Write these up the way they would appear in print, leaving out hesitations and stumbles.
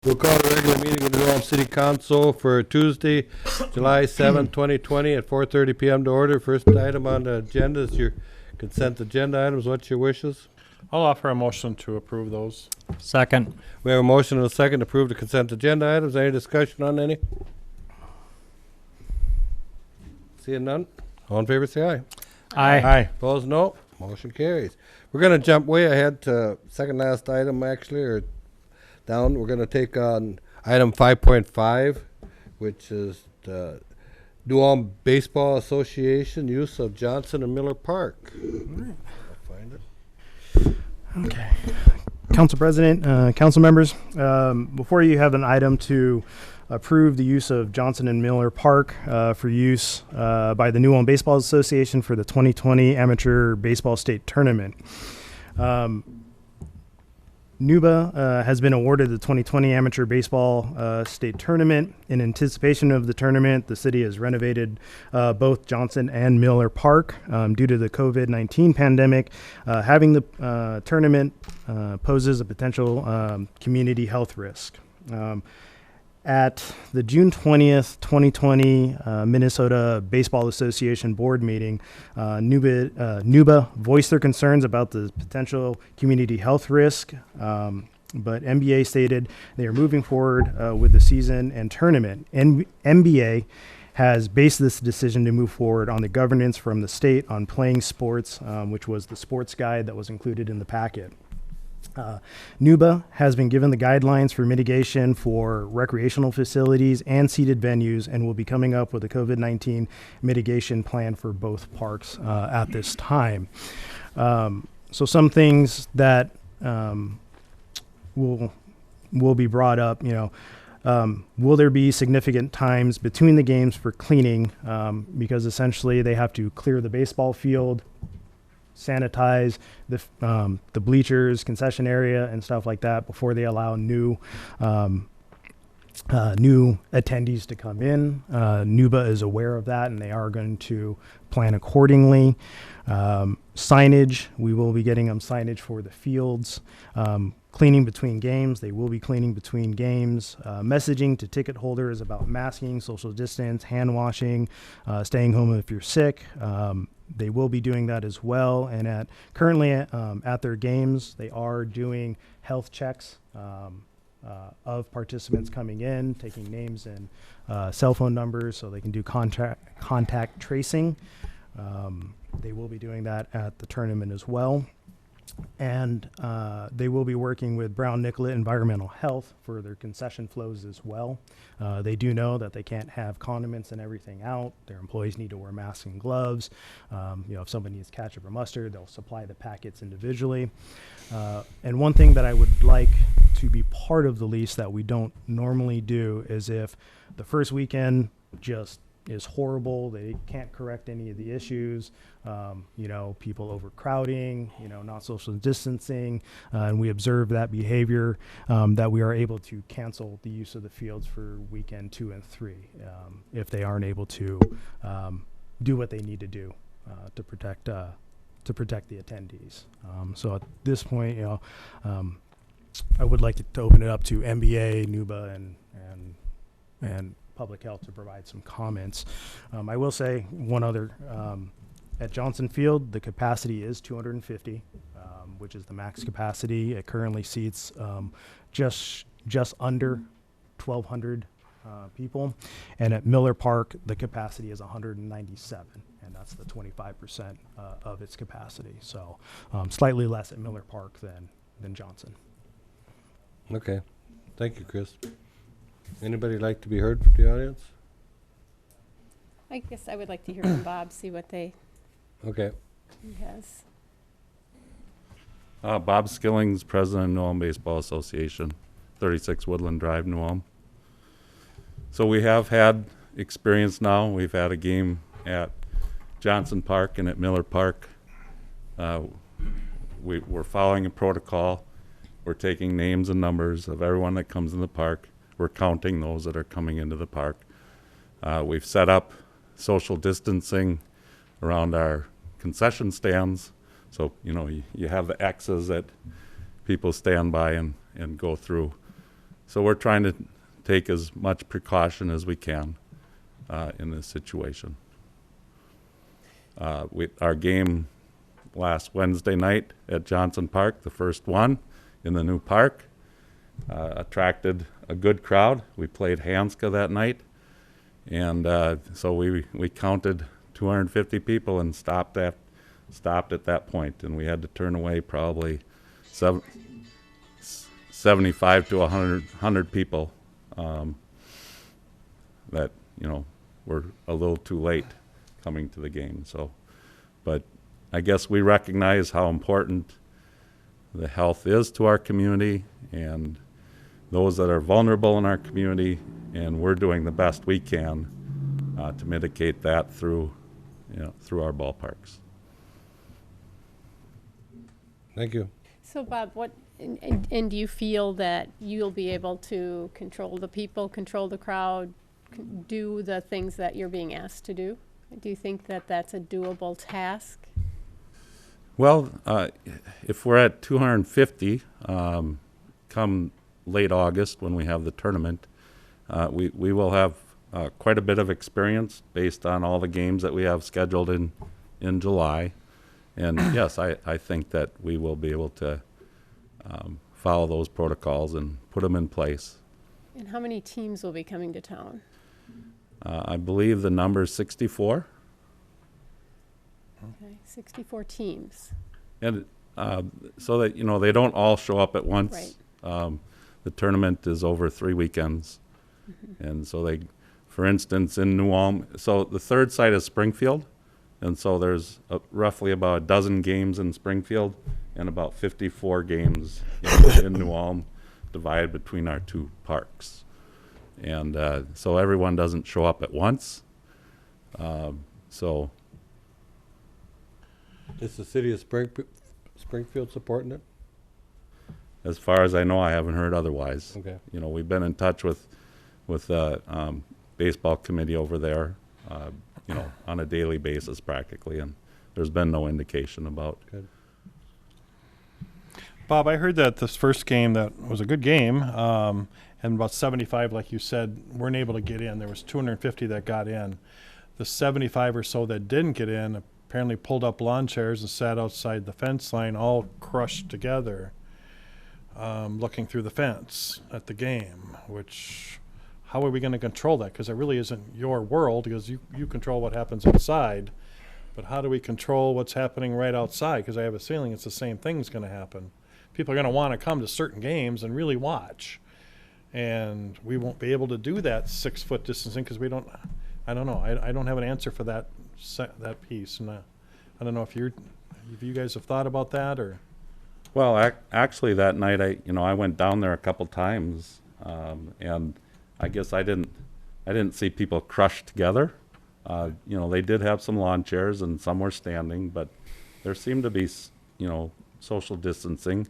We'll call a regular meeting of the New Ulm City Council for Tuesday, July 7, 2020 at 4:30 p.m. to order. First item on the agenda is your consent agenda items. What's your wishes? I'll offer a motion to approve those. Second. We have a motion and a second to approve the consent agenda items. Any discussion on any? Seeing none? All in favor say aye. Aye. Opposed, no. Motion carries. We're going to jump way ahead to second last item, actually, or down. We're going to take on item 5.5, which is the New Ulm Baseball Association use of Johnson and Miller Park. I'll find it. Okay. Council President, council members, before you have an item to approve the use of Johnson and Miller Park for use by the New Ulm Baseball Association for the 2020 Amateur Baseball State Tournament. NUBA has been awarded the 2020 Amateur Baseball State Tournament. In anticipation of the tournament, the city has renovated both Johnson and Miller Park due to the COVID-19 pandemic. Having the tournament poses a potential community health risk. At the June 20th, 2020 Minnesota Baseball Association board meeting, NUBA voiced their concerns about the potential community health risk, but NBA stated they are moving forward with the season and tournament. NBA has based this decision to move forward on the governance from the state on playing sports, which was the sports guide that was included in the packet. NUBA has been given the guidelines for mitigation for recreational facilities and seated venues and will be coming up with a COVID-19 mitigation plan for both parks at this time. So some things that will be brought up, will there be significant times between the games for cleaning? Because essentially they have to clear the baseball field, sanitize the bleachers, concession area, and stuff like that before they allow new attendees to come in. NUBA is aware of that, and they are going to plan accordingly. Signage, we will be getting them signage for the fields. Cleaning between games, they will be cleaning between games. Messaging to ticket holders about masking, social distance, hand washing, staying home if you're sick. They will be doing that as well. And currently at their games, they are doing health checks of participants coming in, taking names and cell phone numbers so they can do contact tracing. They will be doing that at the tournament as well. And they will be working with Brown Nicollet Environmental Health for their concession flows as well. They do know that they can't have condiments and everything out. Their employees need to wear masks and gloves. If somebody needs ketchup or mustard, they'll supply the packets individually. And one thing that I would like to be part of the lease that we don't normally do is if the first weekend just is horrible, they can't correct any of the issues, people overcrowding, not social distancing, and we observe that behavior, that we are able to cancel the use of the fields for weekend 2 and 3 if they aren't able to do what they need to do to protect the attendees. So at this point, I would like to open it up to NBA, NUBA, and Public Health to provide some comments. I will say one other, at Johnson Field, the capacity is 250, which is the max capacity. It currently seats just under 1,200 people. And at Miller Park, the capacity is 197, and that's the 25% of its capacity. So slightly less at Miller Park than Johnson. Okay. Thank you, Chris. Anybody like to be heard from the audience? I guess I would like to hear from Bob, see what he has. Bob Skillings, President of New Ulm Baseball Association, 36 Woodland Drive, New Ulm. So we have had experience now. We've had a game at Johnson Park and at Miller Park. We're following a protocol. We're taking names and numbers of everyone that comes in the park. We're counting those that are coming into the park. We've set up social distancing around our concession stands. So, you have the X's that people stand by and go through. So we're trying to take as much precaution as we can in this situation. Our game last Wednesday night at Johnson Park, the first one in the new park, attracted a good crowd. We played Hanska that night, and so we counted 250 people and stopped at that point, and we had to turn away probably 75 to 100 people that were a little too late coming to the game. So, but I guess we recognize how important the health is to our community and those that are vulnerable in our community, and we're doing the best we can to mitigate that through our ballparks. Thank you. So Bob, and do you feel that you'll be able to control the people, control the crowd, do the things that you're being asked to do? Do you think that that's a doable task? Well, if we're at 250 come late August when we have the tournament, we will have quite a bit of experience based on all the games that we have scheduled in July. And yes, I think that we will be able to follow those protocols and put them in place. And how many teams will be coming to town? I believe the number is 64. Okay, 64 teams. And so that, they don't all show up at once. Right. The tournament is over 3 weekends. Mm-hmm. And so for instance, in New Ulm, so the third site is Springfield. And so there's roughly about a dozen games in Springfield and about 54 games in New Ulm, divided between our two parks. And so everyone doesn't show up at once. So Is the city of Springfield supporting it? as far as I know, I haven't heard otherwise. Okay. We've been in touch with baseball committee over there, on a daily basis practically, and there's been no indication about. Good. Bob, I heard that this first game that was a good game, and about 75, like you said, weren't able to get in. There was 250 that got in. The 75 or so that didn't get in apparently pulled up lawn chairs and sat outside the fence line, all crushed together, looking through the fence at the game, which, how are we going to control that? Because it really isn't your world, because you control what happens inside. But how do we control what's happening right outside? Because I have a feeling it's the same thing's going to happen. People are going to want to come to certain games and really watch. And we won't be able to do that 6 foot distancing because I don't know. I don't have an answer for that piece. And I don't know if you guys have thought about that or. Well, actually that night I went down there a couple times, and I guess I didn't see people crushed together. They did have some lawn chairs and some were standing, but there seemed to be, social distancing.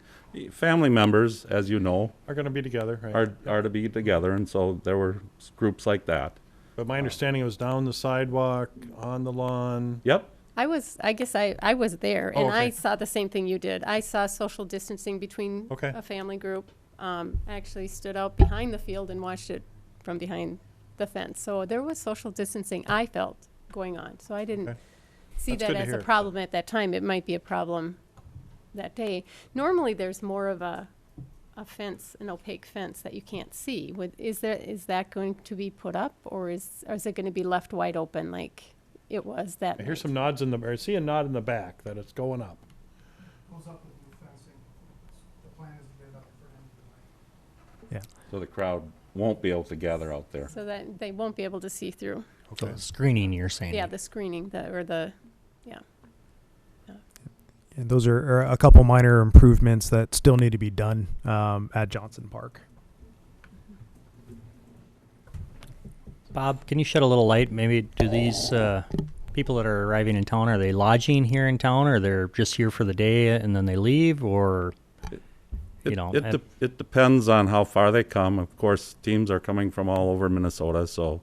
Family members, as you know, Are going to be together, right? are to be together, and so there were groups like that. But my understanding it was down the sidewalk, on the lawn. Yep. I was there, Oh, and I okay. saw the same thing you did. I saw social distancing between Okay. a family group. I actually stood out behind the field and watched it from behind the fence. So there was social distancing, I felt, going on. So I didn't Okay. see That's that good to as a hear. problem at that time. It might be a problem that day. Normally, there's more of a fence, an opaque fence that you can't see. Is that going to be put up, or is it going to be left wide open like it was that I hear night? some nods I see a nod in the back that it's going up. Goes up with new fencing. The plan is to get it up for end of July. So the crowd won't be able to gather out there. So that they won't be able to see through. Okay. So screening, you're saying? Yeah, the screening, yeah. And those are a couple minor improvements that still need to be done at Johnson Park. Bob, can you shed a little light? Maybe do these people that are arriving in town, are they lodging here in town, or they're just here for the day and then they leave, or It depends on how far they come. Of course, teams are coming from all over Minnesota, so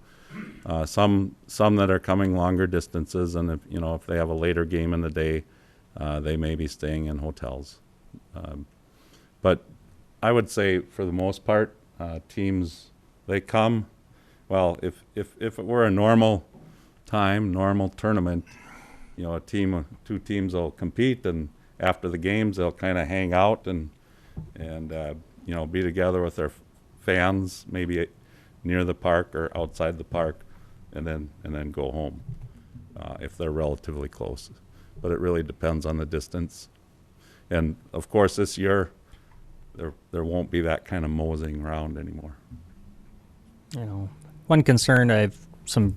some that are coming longer distances, and if they have a later game in the day, they may be staying in hotels. But I would say, for the most part, teams, they come, well, if it were a normal time, normal tournament, you know, two teams will compete, and after the games, they'll kind of hang out and you know, be together with their fans, maybe near the park or outside the park, and then go home if they're relatively close. But it really depends on the distance. And of course, this year, there won't be that kind of moseying around anymore. You know, one concern some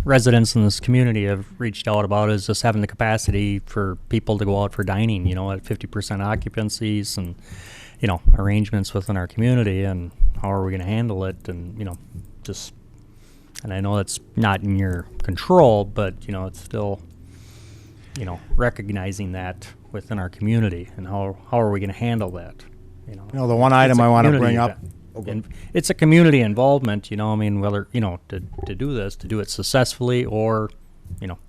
residents in this community have reached out about is just having the capacity for people to go out for dining, you know, at 50% occupancies and, you know, arrangements within our community, and how are we going to handle it? And, you know, just, and I know that's not in your control, but, you know, it's still, you know, recognizing that within our community, and how are we going to handle that? You know, The one item I want to bring up. And it's a community involvement, you know, I mean, whether, you know, to do this, to do it successfully, or, you know,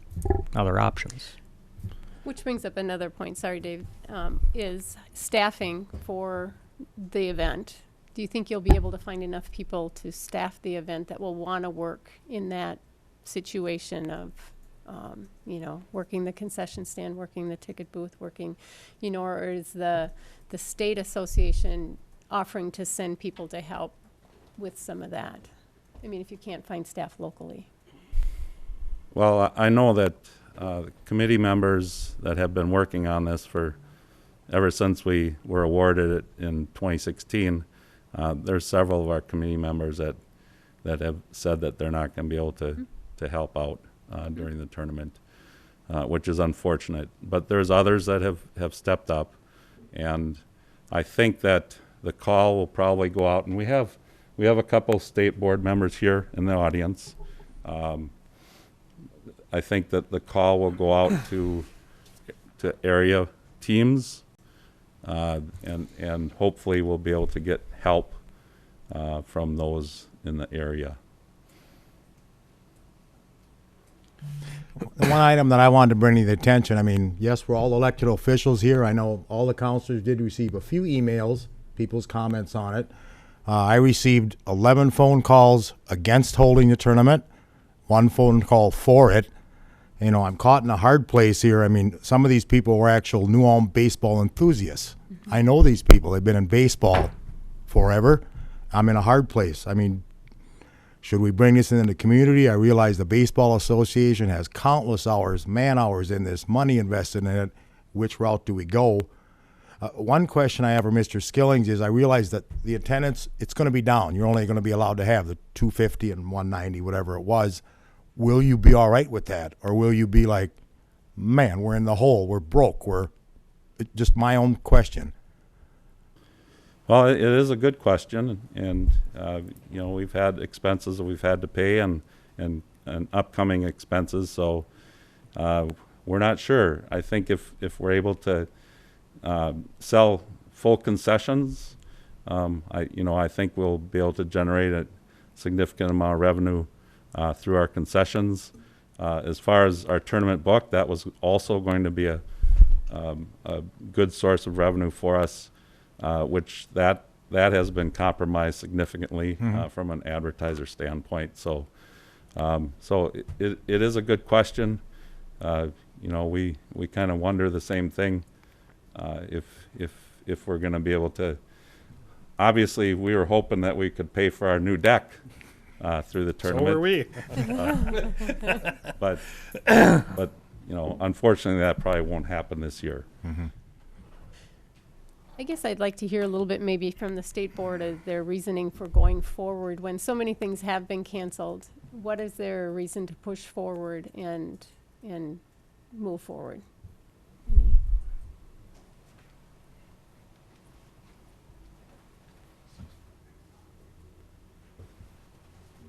other options. Which brings up another point, sorry, Dave, is staffing for the event. Do you think you'll be able to find enough people to staff the event that will want to work in that situation of, you know, working the concession stand, working the ticket booth, working, you know, or is the state association offering to send people to help with some of that? I mean, if you can't find staff locally. Well, I know that committee members that have been working on this ever since we were awarded it in 2016, there's several of our committee members that have said that they're not going to be able to help out during the tournament, which is unfortunate. But there's others that have stepped up, and I think that the call will probably go out, and we have a couple state board members here in the audience. I think that the call will go out to area teams, and hopefully we'll be able to get help from those in the area. The one item that I wanted to bring to the attention, I mean, yes, we're all elected officials here. I know all the counselors did receive a few emails, people's comments on it. I received 11 phone calls against holding the tournament, 1 phone call for it. You know, I'm caught in a hard place here. I mean, some of these people were actual New Ulm baseball enthusiasts. Mm-hmm. I know these people. They've been in baseball forever. I'm in a hard place. I mean, should we bring this into the community? I realize the Baseball Association has countless hours, man-hours in this, money invested in it. Which route do we go? One question I have for Mr. Skillings is I realize that the attendance, it's going to be down. You're only going to be allowed to have the 250 and 190, whatever it was. Will you be all right with that? Or will you be like, man, we're in the hole, we're broke, just my own question. Well, it is a good question, and you know, we've had expenses that we've had to pay and upcoming expenses, so we're not sure. I think if we're able to sell full concessions, I think we'll be able to generate a significant amount of revenue through our concessions. As far as our tournament book, that was also going to be a good source of revenue for us, which that has been compromised significantly from an advertiser standpoint. So it is a good question. We kind of wonder the same thing. If we're going to be able to, obviously we were hoping that we could pay for our new deck through the tournament. So were we. But unfortunately that probably won't happen this year. Mm-hmm. I guess I'd like to hear a little bit maybe from the state board of their reasoning for going forward when so many things have been canceled. What is their reason to push forward and move forward?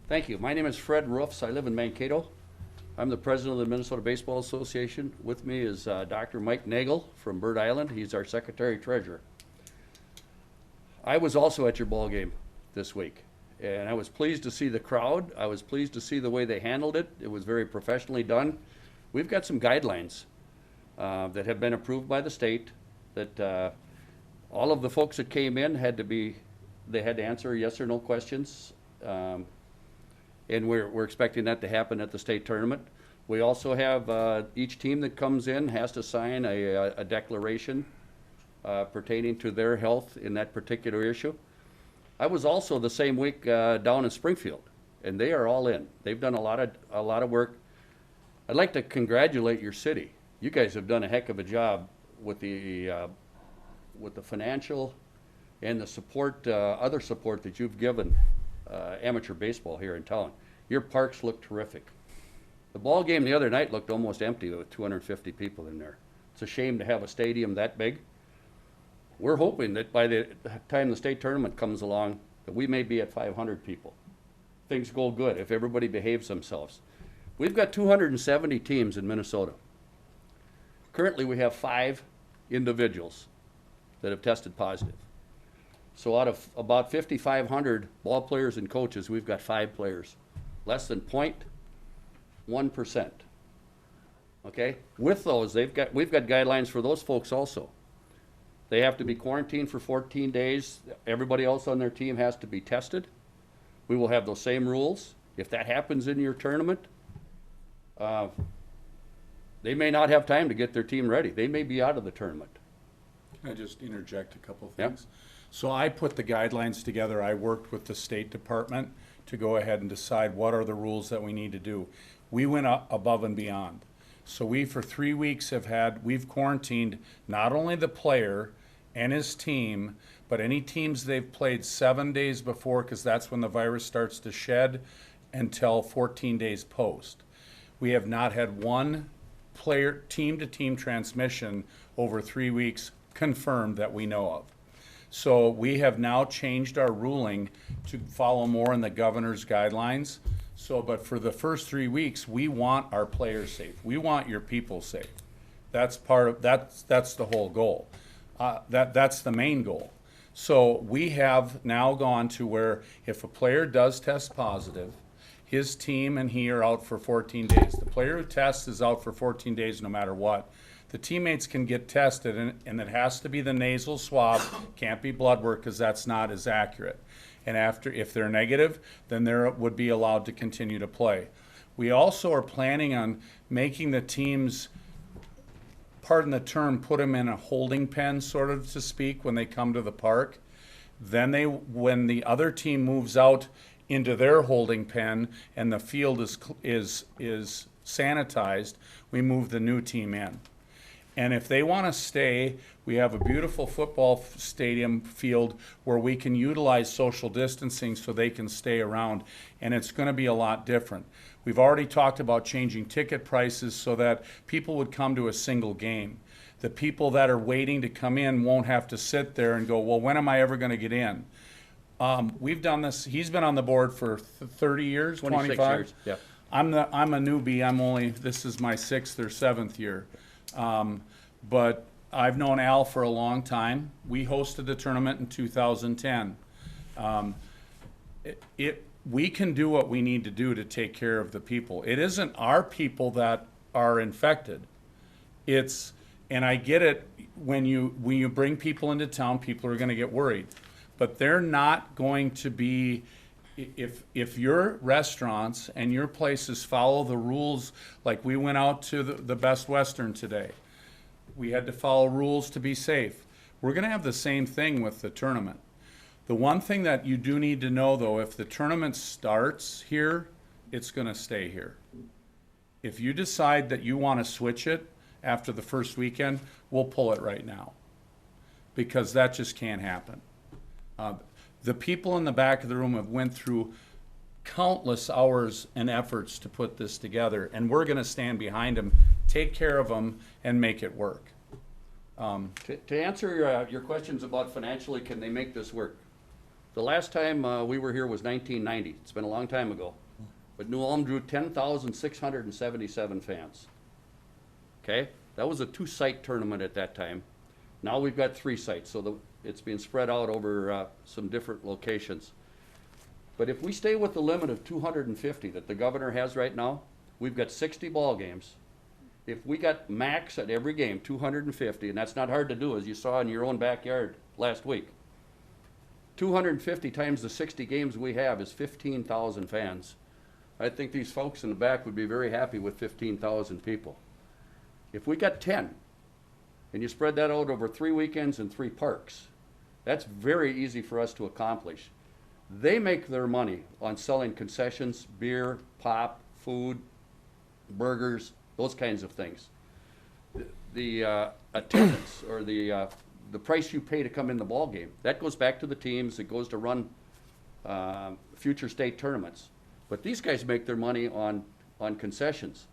Thank you. My name is Fred Roofs. I live in Mankato. I'm the president of the Minnesota Baseball Association. With me is Dr. Mike Nagel from Bird Island. He's our secretary-treasurer. I was also at your ball game this week, and I was pleased to see the crowd. I was pleased to see the way they handled it. It was very professionally done. We've got some guidelines that have been approved by the state that all of the folks that came in had to be they had to answer yes or no questions. And we're expecting that to happen at the state tournament. We also have, each team that comes in has to sign a declaration pertaining to their health in that particular issue. I was also the same week down in Springfield, and they are all in. They've done a lot of work. I'd like to congratulate your city. You guys have done a heck of a job with the financial and the support, other support that you've given amateur baseball here in town. Your parks look terrific. The ball game the other night looked almost empty with 250 people in there. It's a shame to have a stadium that big. We're hoping that by the time the state tournament comes along, that we may be at 500 people. Things go good if everybody behaves themselves. We've got 270 teams in Minnesota. Currently, we have 5 individuals that have tested positive. So out of about 5,500 ball players and coaches, we've got 5 players. Less than 0.1%. Okay? With those, we've got guidelines for those folks also. They have to be quarantined for 14 days. Everybody else on their team has to be tested. We will have those same rules. If that happens in your tournament, they may not have time to get their team ready. They may be out of the tournament. Can I just interject a couple Yep. things? So I put the guidelines together. I worked with the State Department to go ahead and decide what are the rules that we need to do. We went above and beyond. So we, for 3 weeks, we've quarantined not only the player and his team, but any teams they've played 7 days before, because that's when the virus starts to shed, until 14 days post. We have not had one player team-to-team transmission over 3 weeks confirmed that we know of. So we have now changed our ruling to follow more in the governor's guidelines. So, but for the first 3 weeks, we want our players safe. We want your people safe. That's that's the whole goal. That's the main goal. So we have now gone to where if a player does test positive, his team and he are out for 14 days. The player who tests is out for 14 days no matter what. The teammates can get tested, and it has to be the nasal swab, can't be blood work because that's not as accurate. And if they're negative, then they would be allowed to continue to play. We also are planning on making the teams, pardon the term, put them in a holding pen, sort of to speak, when they come to the park. Then when the other team moves out into their holding pen and the field is sanitized, we move the new team in. And if they want to stay, we have a beautiful football stadium field where we can utilize social distancing so they can stay around, and it's going to be a lot different. We've already talked about changing ticket prices so that people would come to a single game. The people that are waiting to come in won't have to sit there and go, well, when am I ever going to get in? We've done this. He's been on the board for 30 years, 26 25 years. Yeah. I'm a newbie. This is my 6th or 7th year. But I've known Al for a long time. We hosted the tournament in 2010. We can do what we need to do to take care of the people. It isn't our people that are infected. And I get it, when you bring people into town, people are going to get worried. But they're not going to be, if your restaurants and your places follow the rules, like we went out to the Best Western today. We had to follow rules to be safe. We're going to have the same thing with the tournament. The one thing that you do need to know, though, if the tournament starts here, it's going to stay here. If you decide that you want to switch it after the first weekend, we'll pull it right now, because that just can't happen. The people in the back of the room have went through countless hours and efforts to put this together, and we're going to stand behind them, take care of them, and make it work. To answer your questions about financially, can they make this work? The last time we were here was 1990. It's been a long time ago. But New Ulm drew 10,677 fans. Okay? That was a 2-site tournament at that time. Now we've got 3 sites, so it's being spread out over some different locations. But if we stay with the limit of 250 that the governor has right now, we've got 60 ball games. If we got max at every game, 250, and that's not hard to do, as you saw in your own backyard last week, 250 times the 60 games we have is 15,000 fans. I think these folks in the back would be very happy with 15,000 people. If we got 10, and you spread that out over 3 weekends and 3 parks, that's very easy for us to accomplish. They make their money on selling concessions, beer, pop, food, burgers, those kinds of things. The attendance or the price you pay to come in the ball game, that goes back to the teams. It goes to run future state tournaments. But these guys make their money on concessions.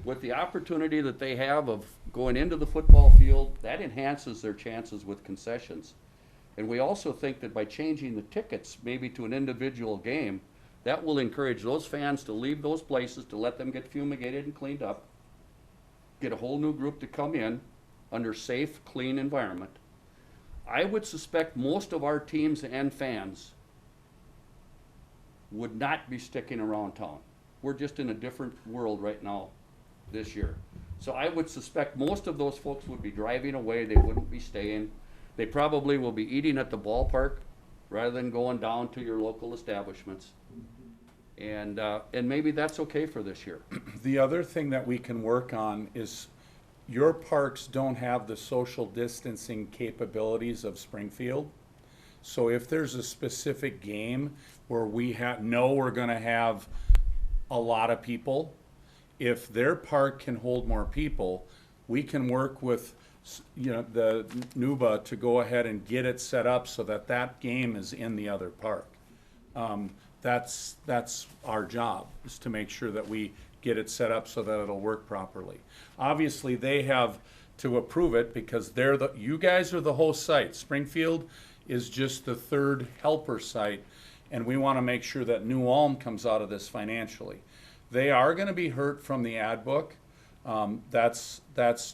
With the opportunity that they have of going into the football field, that enhances their chances with concessions. And we also think that by changing the tickets maybe to an individual game, that will encourage those fans to leave those places, to let them get fumigated and cleaned up, get a whole new group to come in under safe, clean environment. I would suspect most of our teams and fans would not be sticking around town. We're just in a different world right now this year. So I would suspect most of those folks would be driving away. They wouldn't be staying. They probably will be eating at the ballpark rather than going down to your local establishments. And maybe that's okay for this year. The other thing that we can work on is your parks don't have the social distancing capabilities of Springfield. So if there's a specific game where we know we're gonna have a lot of people, if their park can hold more people, we can work with the NUBA to go ahead and get it set up so that that game is in the other park. That's our job, is to make sure that we get it set up so that it'll work properly. Obviously, they have to approve it because you guys are the host site. Springfield is just the third helper site, and we want to make sure that New Ulm comes out of this financially. They are going to be hurt from the ad book. That's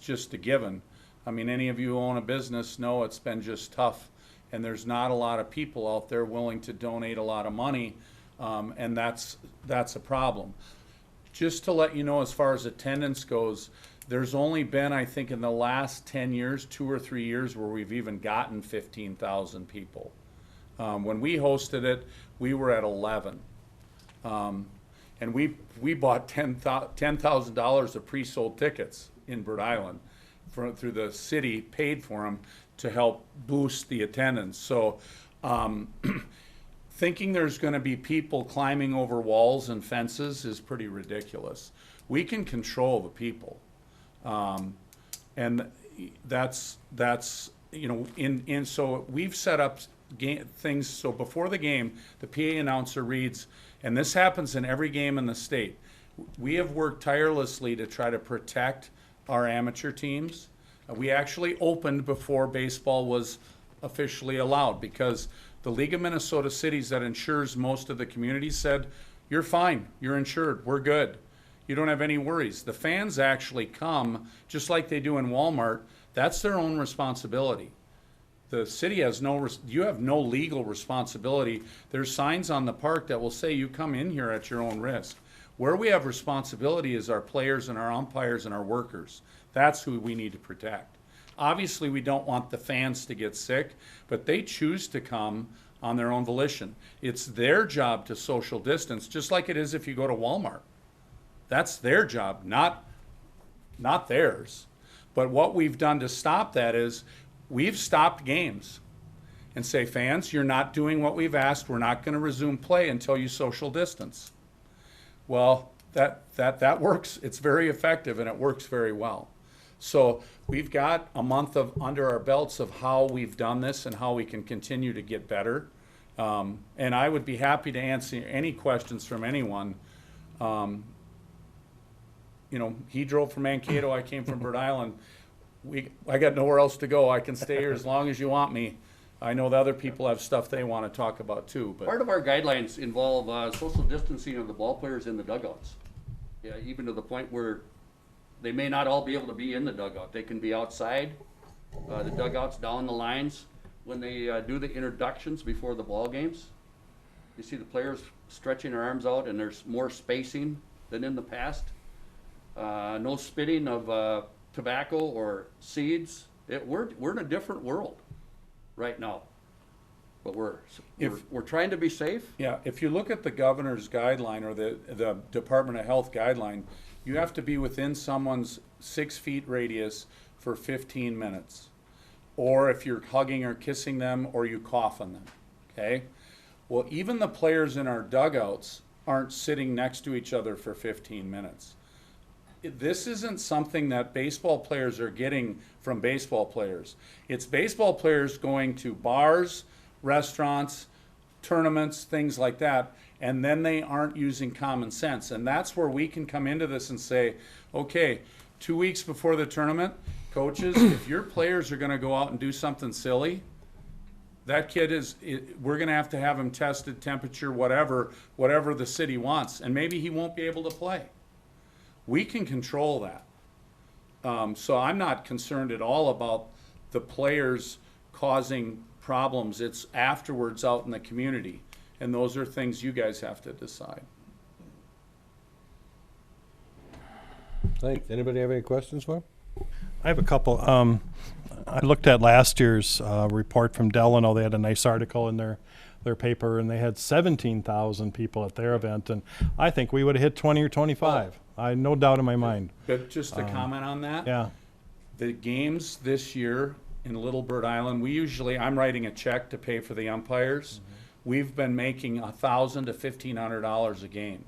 just a given. I mean, any of you who own a business know it's been just tough, and there's not a lot of people out there willing to donate a lot of money, and that's a problem. Just to let you know, as far as attendance goes, there's only been, I think, in the last 10 years, 2 or 3 years, where we've even gotten 15,000 people. When we hosted it, we were at 11. And we bought $10,000 of pre-sold tickets in Bird Island through the city, paid for them to help boost the attendance. So thinking there's going to be people climbing over walls and fences is pretty ridiculous. We can control the people. And that's so we've set up things so before the game, the PA announcer reads, and this happens in every game in the state. We have worked tirelessly to try to protect our amateur teams. We actually opened before baseball was officially allowed because the League of Minnesota Cities that insures most of the communities said, you're fine, you're insured, we're good. You don't have any worries. The fans actually come, just like they do in Walmart. That's their own responsibility. The city has you have no legal responsibility. There's signs on the park that will say you come in here at your own risk. Where we have responsibility is our players and our umpires and our workers. That's who we need to protect. Obviously, we don't want the fans to get sick, but they choose to come on their own volition. It's their job to social distance, just like it is if you go to Walmart. That's their job, not theirs. But what we've done to stop that is we've stopped games and say, fans, you're not doing what we've asked. We're not going to resume play until you social distance. Well, that works. It's very effective and it works very well. So we've got a month under our belts of how we've done this and how we can continue to get better. And I would be happy to answer any questions from anyone. He drove from Mankato, I came from Bird Island. I got nowhere else to go. I can stay here as long as you want me. I know the other people have stuff they want to talk about too. But part of our guidelines involve social distancing of the ball players in the dugouts. Yeah, even to the point where they may not all be able to be in the dugout. They can be outside, the dugouts down the lines. When they do the introductions before the ball games, you see the players stretching their arms out and there's more spacing than in the past. No spitting of tobacco or seeds. We're in a different world right now. but we're If- trying to be safe. Yeah, if you look at the governor's guideline or the Department of Health guideline, you have to be within someone's 6 feet radius for 15 minutes. Or if you're hugging or kissing them or you cough on them, okay? Well, even the players in our dugouts aren't sitting next to each other for 15 minutes. This isn't something that baseball players are getting from baseball players. It's baseball players going to bars, restaurants, tournaments, things like that, and then they aren't using common sense. And that's where we can come into this and say, okay, 2 weeks before the tournament, coaches, if your players are going to go out and do something silly, that kid we're going to have him tested, temperature, whatever the city wants, and maybe he won't be able to play. We can control that. So I'm not concerned at all about the players causing problems. It's afterwards out in the community, and those are things you guys have to decide. Thanks. Anybody have any questions for him? I have a couple. I looked at last year's report from Delano. They had a nice article in their paper, and they had 17,000 people at their event, and I think we would have hit 20 or 25. I no doubt in my mind. But just to comment on that, Yeah. the games this year in Little Bird Island, I'm writing a check to pay for the umpires. We've been making $1,000 to $1,500 a game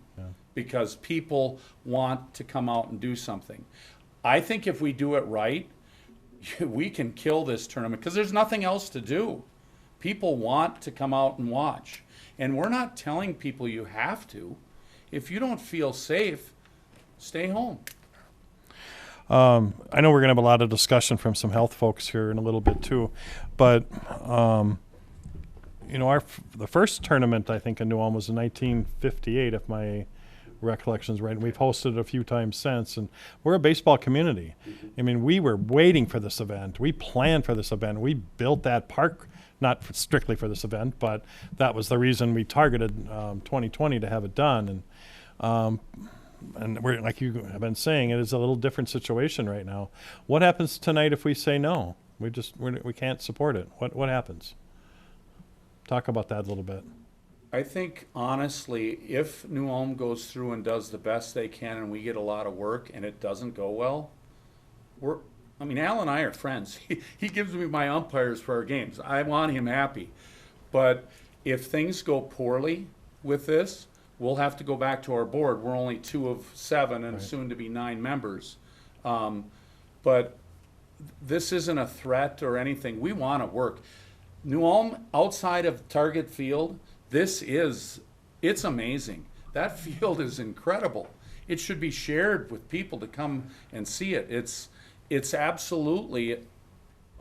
because people want to come out and do something. I think if we do it right, we can kill this tournament because there's nothing else to do. People want to come out and watch. And we're not telling people you have to. If you don't feel safe, stay home. I know we're going to have a lot of discussion from some health folks here in a little bit too, but you know, the first tournament I think in New Ulm was in 1958, if my recollection's right, and we've hosted it a few times since, and we're a baseball community. I mean, we were waiting for this event. We planned for this event. We built that park, not strictly for this event, but that was the reason we targeted 2020 to have it done. And we're, like you have been saying, it is a little different situation right now. What happens tonight if we say no? We can't support it. What happens? Talk about that a little bit. I think, honestly, if New Ulm goes through and does the best they can and we get a lot of work and it doesn't go well, Al and I are friends. He gives me my umpires for our games. I want him happy. But if things go poorly with this, we'll have to go back to our board. We're only 2 of 7 and soon to be 9 members. But this isn't a threat or anything. We want to work. New Ulm, outside of Target Field, it's amazing. That field is incredible. It should be shared with people to come and see it. It's absolutely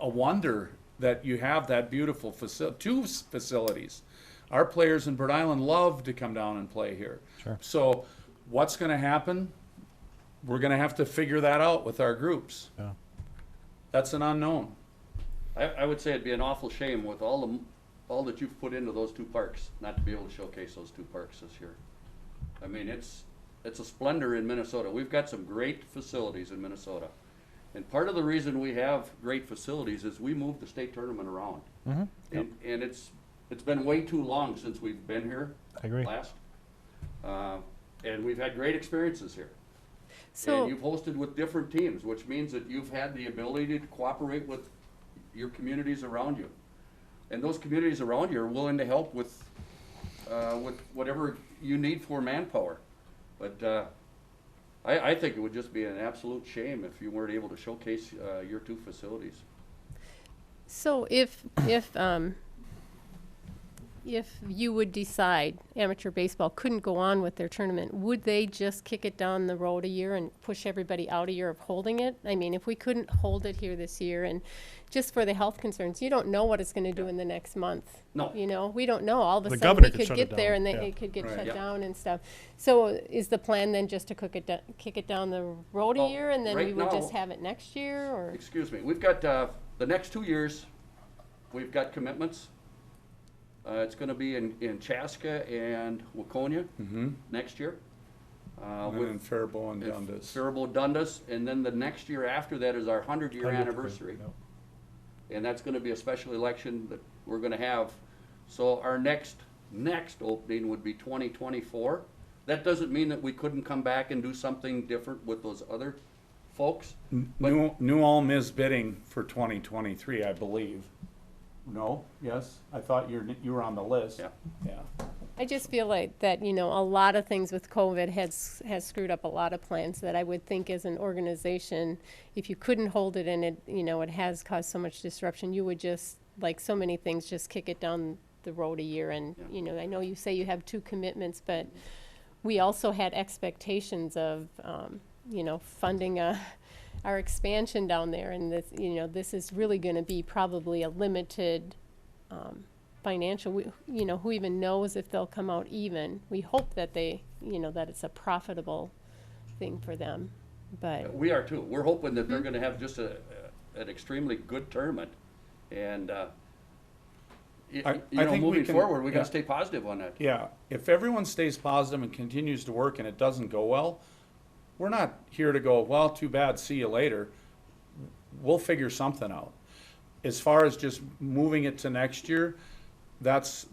a wonder that you have that beautiful 2 facilities. Our players in Bird Island love to come down and play here. Sure. So what's going to happen? We're going to have to figure that out with our groups. Yeah. That's an unknown. I would say it'd be an awful shame with all that you've put into those 2 parks not to be able to showcase those 2 parks this year. I mean, it's a splendor in Minnesota. We've got some great facilities in Minnesota. And part of the reason we have great facilities is we move the state tournament around. Mm-hmm. And it's been way too long since we've been here. I agree. Last. And we've had great experiences here. So, And you've hosted with different teams, which means that you've had the ability to cooperate with your communities around you. And those communities around you are willing to help with whatever you need for manpower. But I think it would just be an absolute shame if you weren't able to showcase your 2 facilities. so if you would decide amateur baseball couldn't go on with their tournament, would they just kick it down the road a year and push everybody out a year of holding it? I mean, if we couldn't hold it here this year, and just for the health concerns, you don't know what it's going to do in the next month. No. You know, we don't know. All of a The sudden, governor we could could shut get it there down. and Yeah. it could get Right. shut Yeah. down and stuff. So is the plan then just to kick it down the road a Well, year, and then right we would just now- have it next year, or? Excuse me, we've got, the next 2 years, we've got commitments. It's gonna be in Chaska and Waconia next year. And then Faribault and Dundas. Faribault, Dundas, and then the next year after that is our 100-year 100th, anniversary. yep. And that's gonna be a special election that we're gonna have So our next opening would be 2024. That doesn't mean that we couldn't come back and do something different with those other folks. New Ulm is bidding for 2023, I believe. No? Yes? I thought you were on the list. Yeah. Yeah. I just feel like that, you know, a lot of things with COVID has screwed up a lot of plans that I would think as an organization, if you couldn't hold it and it, you know, it has caused so much disruption, you would just, like so many things, just kick it down the road a year. And, Yeah. you know, I know you say you have 2 commitments, but we also had expectations of, you know, funding our expansion down there. And this, you know, this is really going to be probably a limited financial, you know, who even knows if they'll come out even. We hope that they, you know, that it's a profitable thing for them, but. We are too. We're hoping that they're gonna have just an extremely good tournament. And, you I know, think we moving can- forward, we yeah. gotta stay positive on that. Yeah, if everyone stays positive and continues to work and it doesn't go well, we're not here to go, well, too bad, see you later. We'll figure something out. As far as just moving it to next year,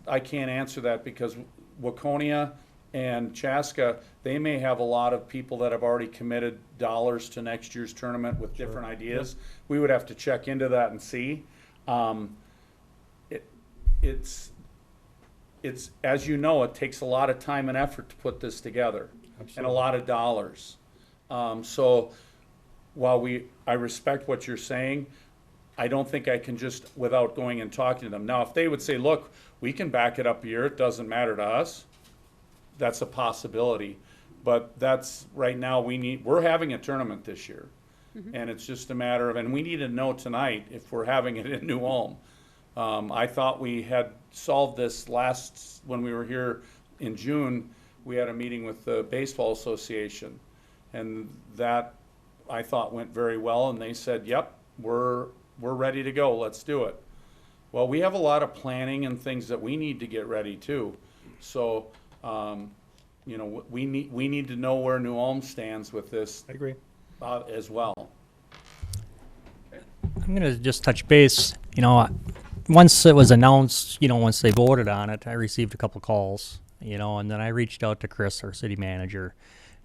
I can't answer that because Waconia and Chaska, they may have a lot of people that have already committed dollars to next year's tournament with different ideas. We would have to check into that and see. It's, as you know, it takes a lot of time and effort to put this together. And a lot of dollars. So while I respect what you're saying, I don't think I can just, without going and talking to them. Now, if they would say, look, we can back it up a year, it doesn't matter to us, that's a possibility. But that's, right now, we're having a tournament this year. And it's just a matter of, and we need to know tonight if we're having it in New Ulm. I thought we had solved this when we were here in June, we had a meeting with the Baseball Association. And that, I thought, went very well, and they said, yep, we're ready to go, let's do it. Well, we have a lot of planning and things that we need to get ready too. So, you know, we need to know where New Ulm stands with this. I agree. As well. I'm going to just touch base. You know, once it was announced, you know, once they voted on it, I received a couple calls, you know, and then I reached out to Chris, our city manager,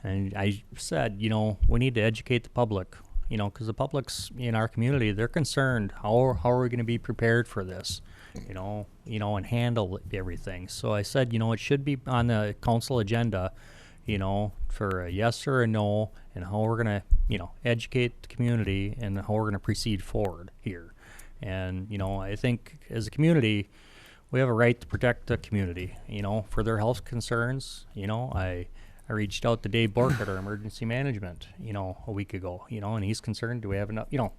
and I said, you know, we need to educate the public, you know, because the public's in our community, they're concerned. How are we going to be prepared for this, you know, and handle everything? So I said, you know, it should be on the council agenda, you know, for a yes or a no, and how we're going to, you know, educate the community and how we're going to proceed forward here. And, you know, I think as a community, we have a right to protect the community, you know, for their health concerns. You know, I reached out to Dave Borkett, our emergency management, you know, a week ago, you know, and he's concerned, do we have enough, you know,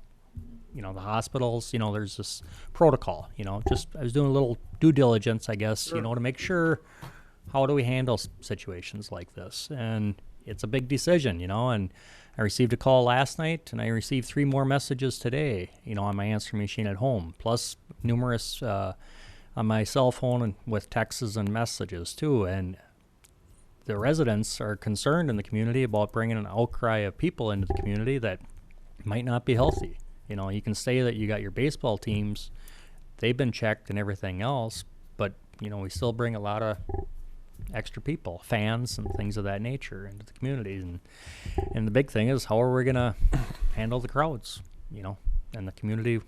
the hospitals, you know, there's this protocol, you know, just, I was doing a little due diligence, I guess, you know, to make sure, how do we handle situations like this? And it's a big decision, you know, and I received a call last night, and I received 3 more messages today, you know, on my answering machine at home, plus numerous on my cell phone and with texts and messages too. And the residents are concerned in the community about bringing an outcry of people into the community that might not be healthy. You know, you can say that you got your baseball teams, they've been checked and everything else, but, you know, we still bring a lot of extra people, fans and things of that nature into the communities. And the big thing is, how are we going to handle the crowds, you know, and the community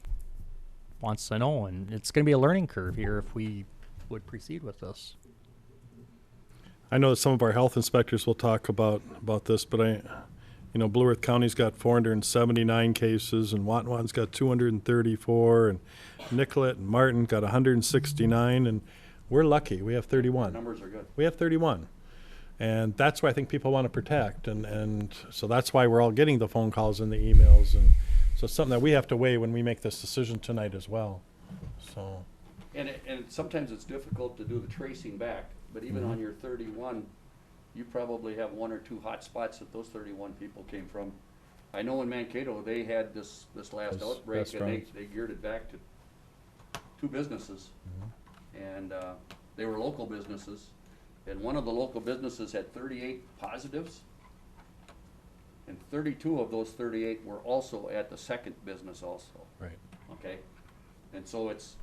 wants to know. And it's going to be a learning curve here if we would proceed with this. I know that some of our health inspectors will talk about this, but you know, Blue Earth County's got 479 cases, and Watonwan's got 234, and Nicollet and Martin got 169, and we're lucky. We have 31. Numbers are good. We have 31. And that's why I think people want to protect. And so that's why we're all getting the phone calls and the emails. And so it's something that we have to weigh when we make this decision tonight as well. So. And sometimes it's difficult to do the tracing back, but even on your 31, you probably have 1 or 2 hot spots that those 31 people came from. I know in Mankato, they had this last outbreak, and they geared it back to 2 businesses. And they were local businesses, and one of the local businesses had 38 positives, and 32 of those 38 were also at the second business also. Right. Okay? And so it's,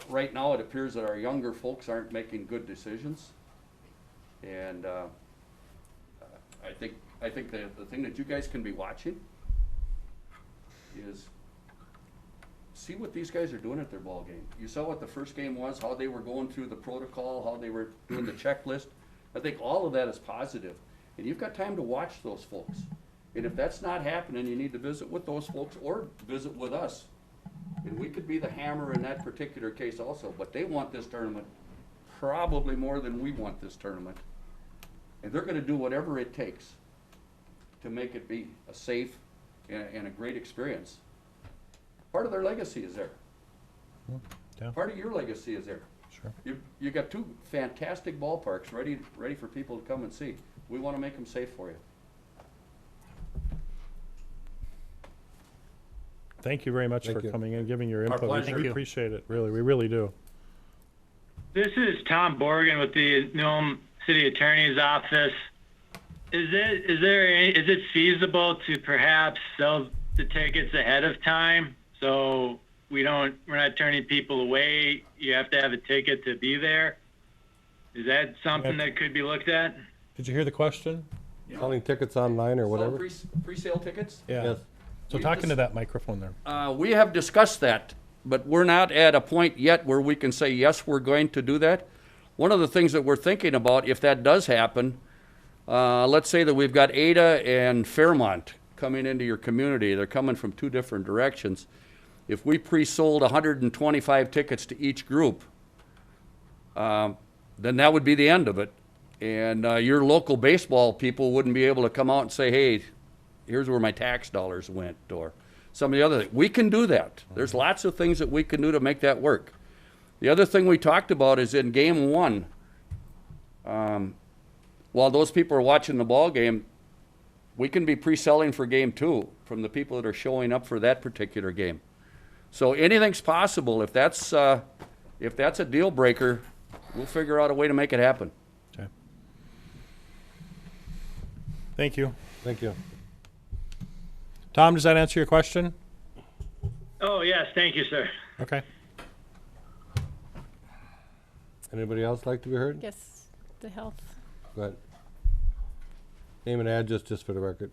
Right now, it appears that our younger folks aren't making good decisions. And I think the thing that you guys can be watching is see what these guys are doing at their ball game. You saw what the first game was, how they were going through the protocol, how they were doing the checklist. I think all of that is positive. And you've got time to watch those folks. And if that's not happening, you need to visit with those folks or visit with us. And we could be the hammer in that particular case also, but they want this tournament probably more than we want this tournament. And they're gonna do whatever it takes to make it be a safe and a great experience. Part of their legacy is there. Yeah. Part of your legacy is there. Sure. You got two fantastic ballparks ready for people to come and see. We wanna make them safe for you. Thank you very much Thank for you. coming in, giving your input. pleasure. We appreciate it, really. We really do. This is Tom Borgen with the Newham City Attorney's Office. Is it feasible to perhaps sell the tickets ahead of time so we're not turning people away? You have to have a ticket to be there. Is that something that could be looked at? Did you hear the question? Selling tickets online or Sell whatever? Pre-sale tickets? Yeah. Yes. So talking to that microphone there. We have discussed that, but we're not at a point yet where we can say, yes, we're going to do that. One of the things that we're thinking about, if that does happen, let's say that we've got Ada and Fairmont coming into your community. They're coming from two different directions. If we pre-sold 125 tickets to each group, then that would be the end of it. And your local baseball people wouldn't be able to come out and say, hey, here's where my tax dollars went, or some of the other things. We can do that. There's lots of things that we can do to make that work. The other thing we talked about is in game one, while those people are watching the ball game, we can be pre-selling for game two from the people that are showing up for that particular game. So anything's possible. If that's a deal breaker, we'll figure out a way to make it happen. Okay. Thank you. Thank you. Tom, does that answer your question? Oh, yes, thank you, sir. Okay. Anybody else like to be heard? Yes, the health. Go ahead. Name and address just for the record.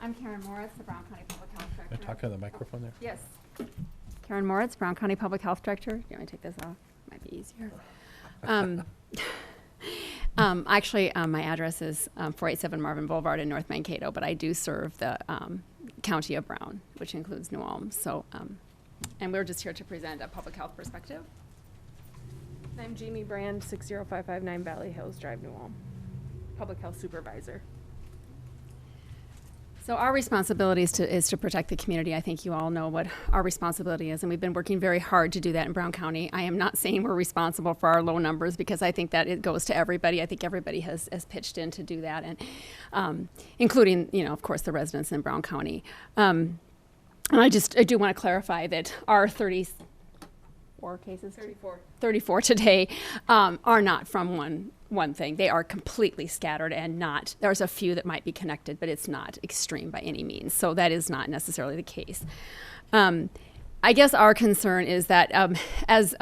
I'm Karen Moritz, the Brown County Public Health Can I Director. talk to the microphone there? Yes. Karen Moritz, Brown County Public Health Director. You want me to take this off? Might be easier. Actually, my address is 487 Marvin Boulevard in North Mankato, but I do serve the County of Brown, which includes New Ulm. So, and we're just here to present a public health perspective. I'm Jamie Brand, 60559 Valley Hills Drive, New Ulm, Public Health Supervisor. So our responsibility is to protect the community. I think you all know what our responsibility is, and we've been working very hard to do that in Brown County. I am not saying we're responsible for our low numbers, because I think that it goes to everybody. I think everybody has pitched in to do that, and including, of course, the residents in Brown County. And I do want to clarify that our 34 cases, 34 today, are not from one thing. They are completely scattered and not, there's a few that might be connected, but it's not extreme by any means. So that is not necessarily the case. I guess our concern is that as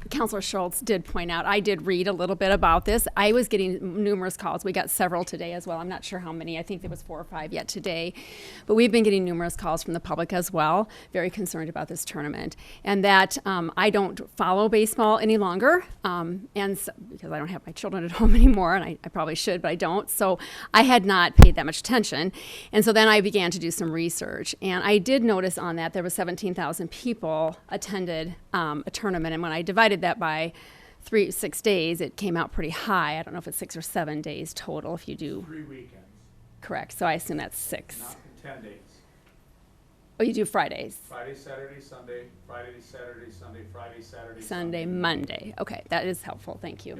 Councilor Schultz did point out, I did read a little bit about this. I was getting numerous calls. We got several today as well. I'm not sure how many. I think there was 4 or 5 yet today. But we've been getting numerous calls from the public as well, very concerned about this tournament. And that I don't follow baseball any longer, because I don't have my children at home anymore, and I probably should, but I don't. So I had not paid that much attention. And so then I began to do some research. And I did notice on that there was 17,000 people attended a tournament. And when I divided that by 6 days, it came out pretty high. I don't know if it's 6 or 7 days total if you do. 3 weekends, Correct. So I assume that's 6. not 10 days. Oh, you do Fridays. Friday, Saturday, Sunday, Friday, Saturday, Sunday, Friday, Saturday, Sunday, Monday. Okay, that is helpful. Thank you.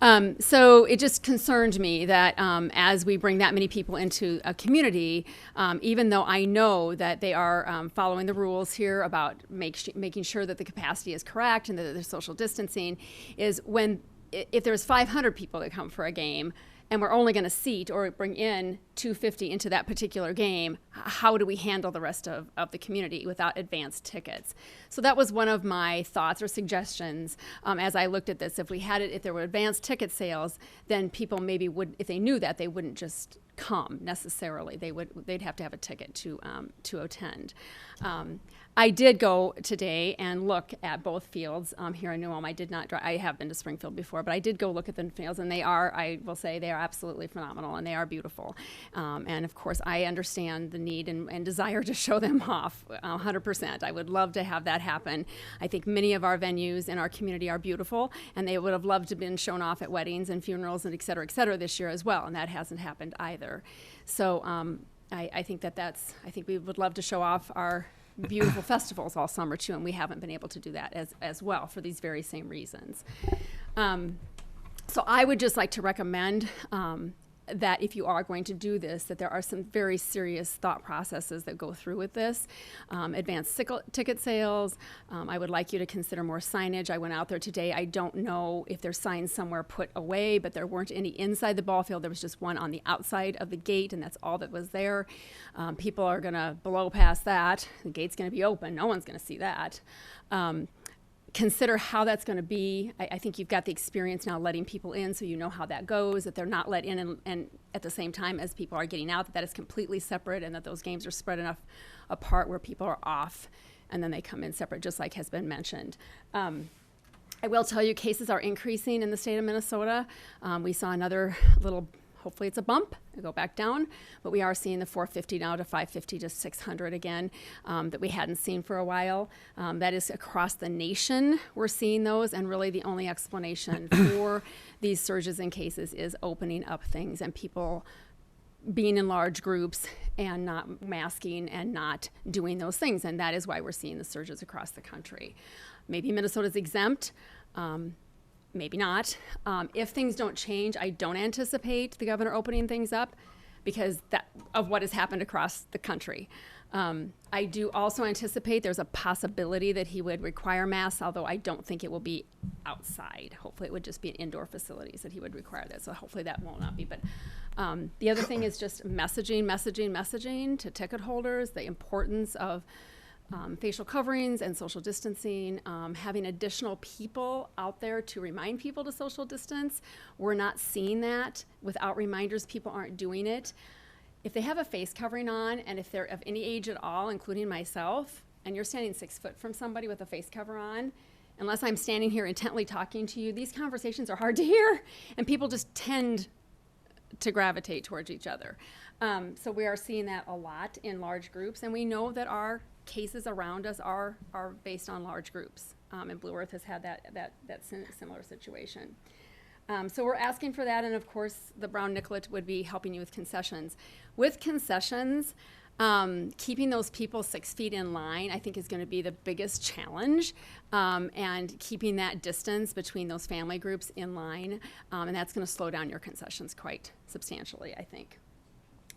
Yep. So it just concerned me that as we bring that many people into a community, even though I know that they are following the rules here about making sure that the capacity is correct and that there's social distancing, is if there's 500 people that come for a game, and we're only going to seat or bring in 250 into that particular game, how do we handle the rest of the community without advanced tickets? So that was one of my thoughts or suggestions as I looked at this. If there were advanced ticket sales, then people maybe would, if they knew that, they wouldn't just come necessarily. They'd have to have a ticket to attend. I did go today and look at both fields here in New Ulm. I did not drive. I have been to Springfield before, but I did go look at the fields, and I will say, they are absolutely phenomenal, and they are beautiful. And of course, I understand the need and desire to show them off 100%. I would love to have that happen. I think many of our venues in our community are beautiful, and they would have loved to have been shown off at weddings and funerals and et cetera this year as well, and that hasn't happened either. So I think I think we would love to show off our beautiful festivals all summer too, and we haven't been able to do that as well for these very same reasons. So I would just like to recommend that if you are going to do this, that there are some very serious thought processes that go through with this. Advanced ticket sales. I would like you to consider more signage. I went out there today. I don't know if there's signs somewhere put away, but there weren't any inside the ball field. There was just one on the outside of the gate, and that's all that was there. People are going to blow past that. The gate's going to be open. No one's going to see that. Consider how that's going to be. I think you've got the experience now letting people in, so you know how that goes, that they're not let in and at the same time as people are getting out, that is completely separate, and that those games are spread enough apart where people are off and then they come in separate, just like has been mentioned. I will tell you, cases are increasing in the state of Minnesota. We saw another little, hopefully it's a bump, it'll go back down, but we are seeing the 450 now to 550 to 600 again, that we hadn't seen for a while. That is across the nation, we're seeing those, and really the only explanation for these surges in cases is opening up things and people being in large groups and not masking and not doing those things, and that is why we're seeing the surges across the country. Maybe Minnesota's exempt. Maybe not. If things don't change, I don't anticipate the governor opening things up because of what has happened across the country. I do also anticipate there's a possibility that he would require masks, although I don't think it will be outside. Hopefully it would just be in indoor facilities that he would require that, so hopefully that will not be. But the other thing is just messaging to ticket holders, the importance of facial coverings and social distancing, having additional people out there to remind people to social distance. We're not seeing that. Without reminders, people aren't doing it. If they have a face covering on, and if they're of any age at all, including myself, and you're standing 6 foot from somebody with a face cover on, unless I'm standing here intently talking to you, these conversations are hard to hear, and people just tend to gravitate towards each other. So we are seeing that a lot in large groups, and we know that our cases around us are based on large groups, and Blue Earth has had that similar situation. So we're asking for that, and of course the Brown Nicollet would be helping you with concessions. With concessions, keeping those people 6 feet in line, I think, is going to be the biggest challenge, and keeping that distance between those family groups in line, and that's going to slow down your concessions quite substantially, I think,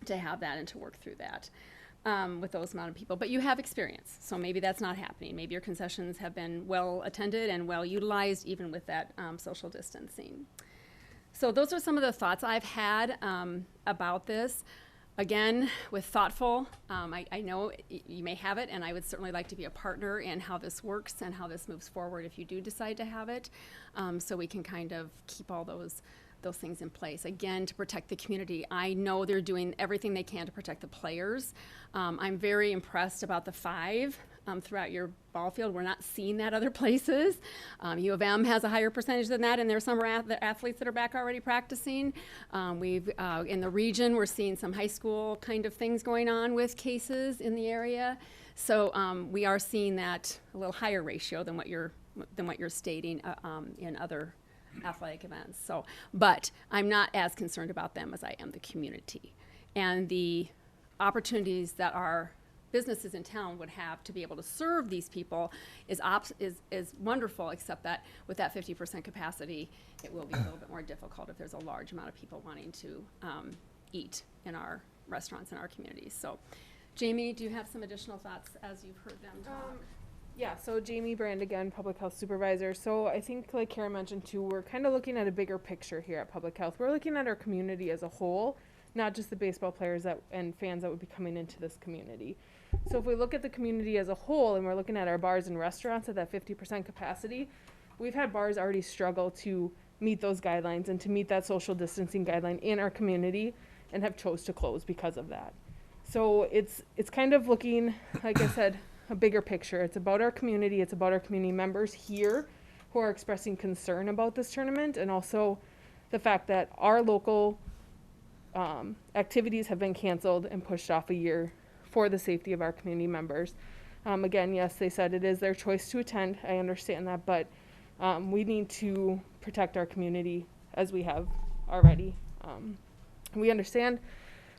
to have that and to work through that. With those amount of people, but you have experience, so maybe that's not happening. Maybe your concessions have been well attended and well utilized, even with that social distancing. So those are some of the thoughts I've had about this. Again, with thoughtful, I know you may have it, and I would certainly like to be a partner in how this works and how this moves forward if you do decide to have it, so we can kind of keep all those things in place, again, to protect the community. I know they're doing everything they can to protect the players. I'm very impressed about the 5 throughout your ball field. We're not seeing that other places. U of M has a higher percentage than that, and there's some athletes that are back already practicing. In the region, we're seeing some high school kind of things going on with cases in the area. So we are seeing that a little higher ratio than what you're stating in other athletic events. So, but I'm not as concerned about them as I am the community and the opportunities that our businesses in town would have to be able to serve these people is wonderful, except that with that 50% capacity, it will be a little bit more difficult if there's a large amount of people wanting to eat in our restaurants in our communities. So, Jamie, do you have some additional thoughts as you've heard them talk? Yeah, so Jamie Brand again, Public Health Supervisor. So I think like Karen mentioned too, we're kind of looking at a bigger picture here at Public Health. We're looking at our community as a whole, not just the baseball players that and fans that would be coming into this community. So if we look at the community as a whole and we're looking at our bars and restaurants at that 50% capacity, we've had bars already struggle to meet those guidelines and to meet that social distancing guideline in our community and have chose to close because of that. So it's kind of looking, like I said, a bigger picture. It's about our community. It's about our community members here who are expressing concern about this tournament, and also the fact that our local activities have been canceled and pushed off a year for the safety of our community members. Again, yes, they said it is their choice to attend. I understand that, but we need to protect our community as we have already. We understand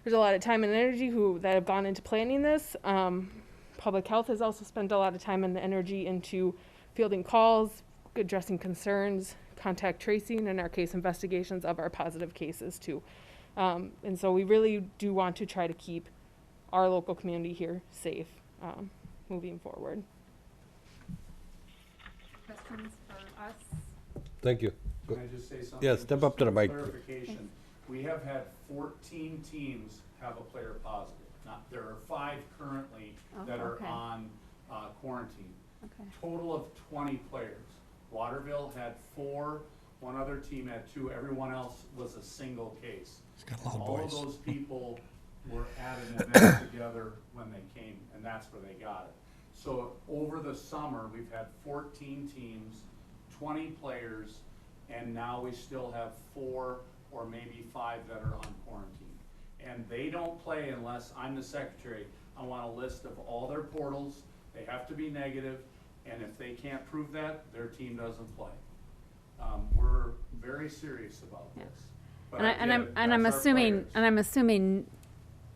there's a lot of time and energy that have gone into planning this. Public Health has also spent a lot of time and energy into fielding calls, addressing concerns, contact tracing, and our case investigations of our positive cases too. And so we really do want to try to keep our local community here safe moving forward. Questions for us? Thank you. Can I just say something? Yeah, step up to the Just for mic. Clarification, we have had 14 teams have a player positive. Now, there are 5 currently that are okay. on quarantine. Okay. Total of 20 players. Waterville had 4, one other team had 2, everyone else was a single case. All of those people were at an event together when they came, and that's where they got it. So over the summer, we've had 14 teams, 20 players, and now we still have 4 or maybe 5 that are on quarantine. And they don't play unless I'm the secretary. I want a list of all their portals. They have to be negative, and if they can't prove that, their team doesn't play. We're very serious about this. But I'm assuming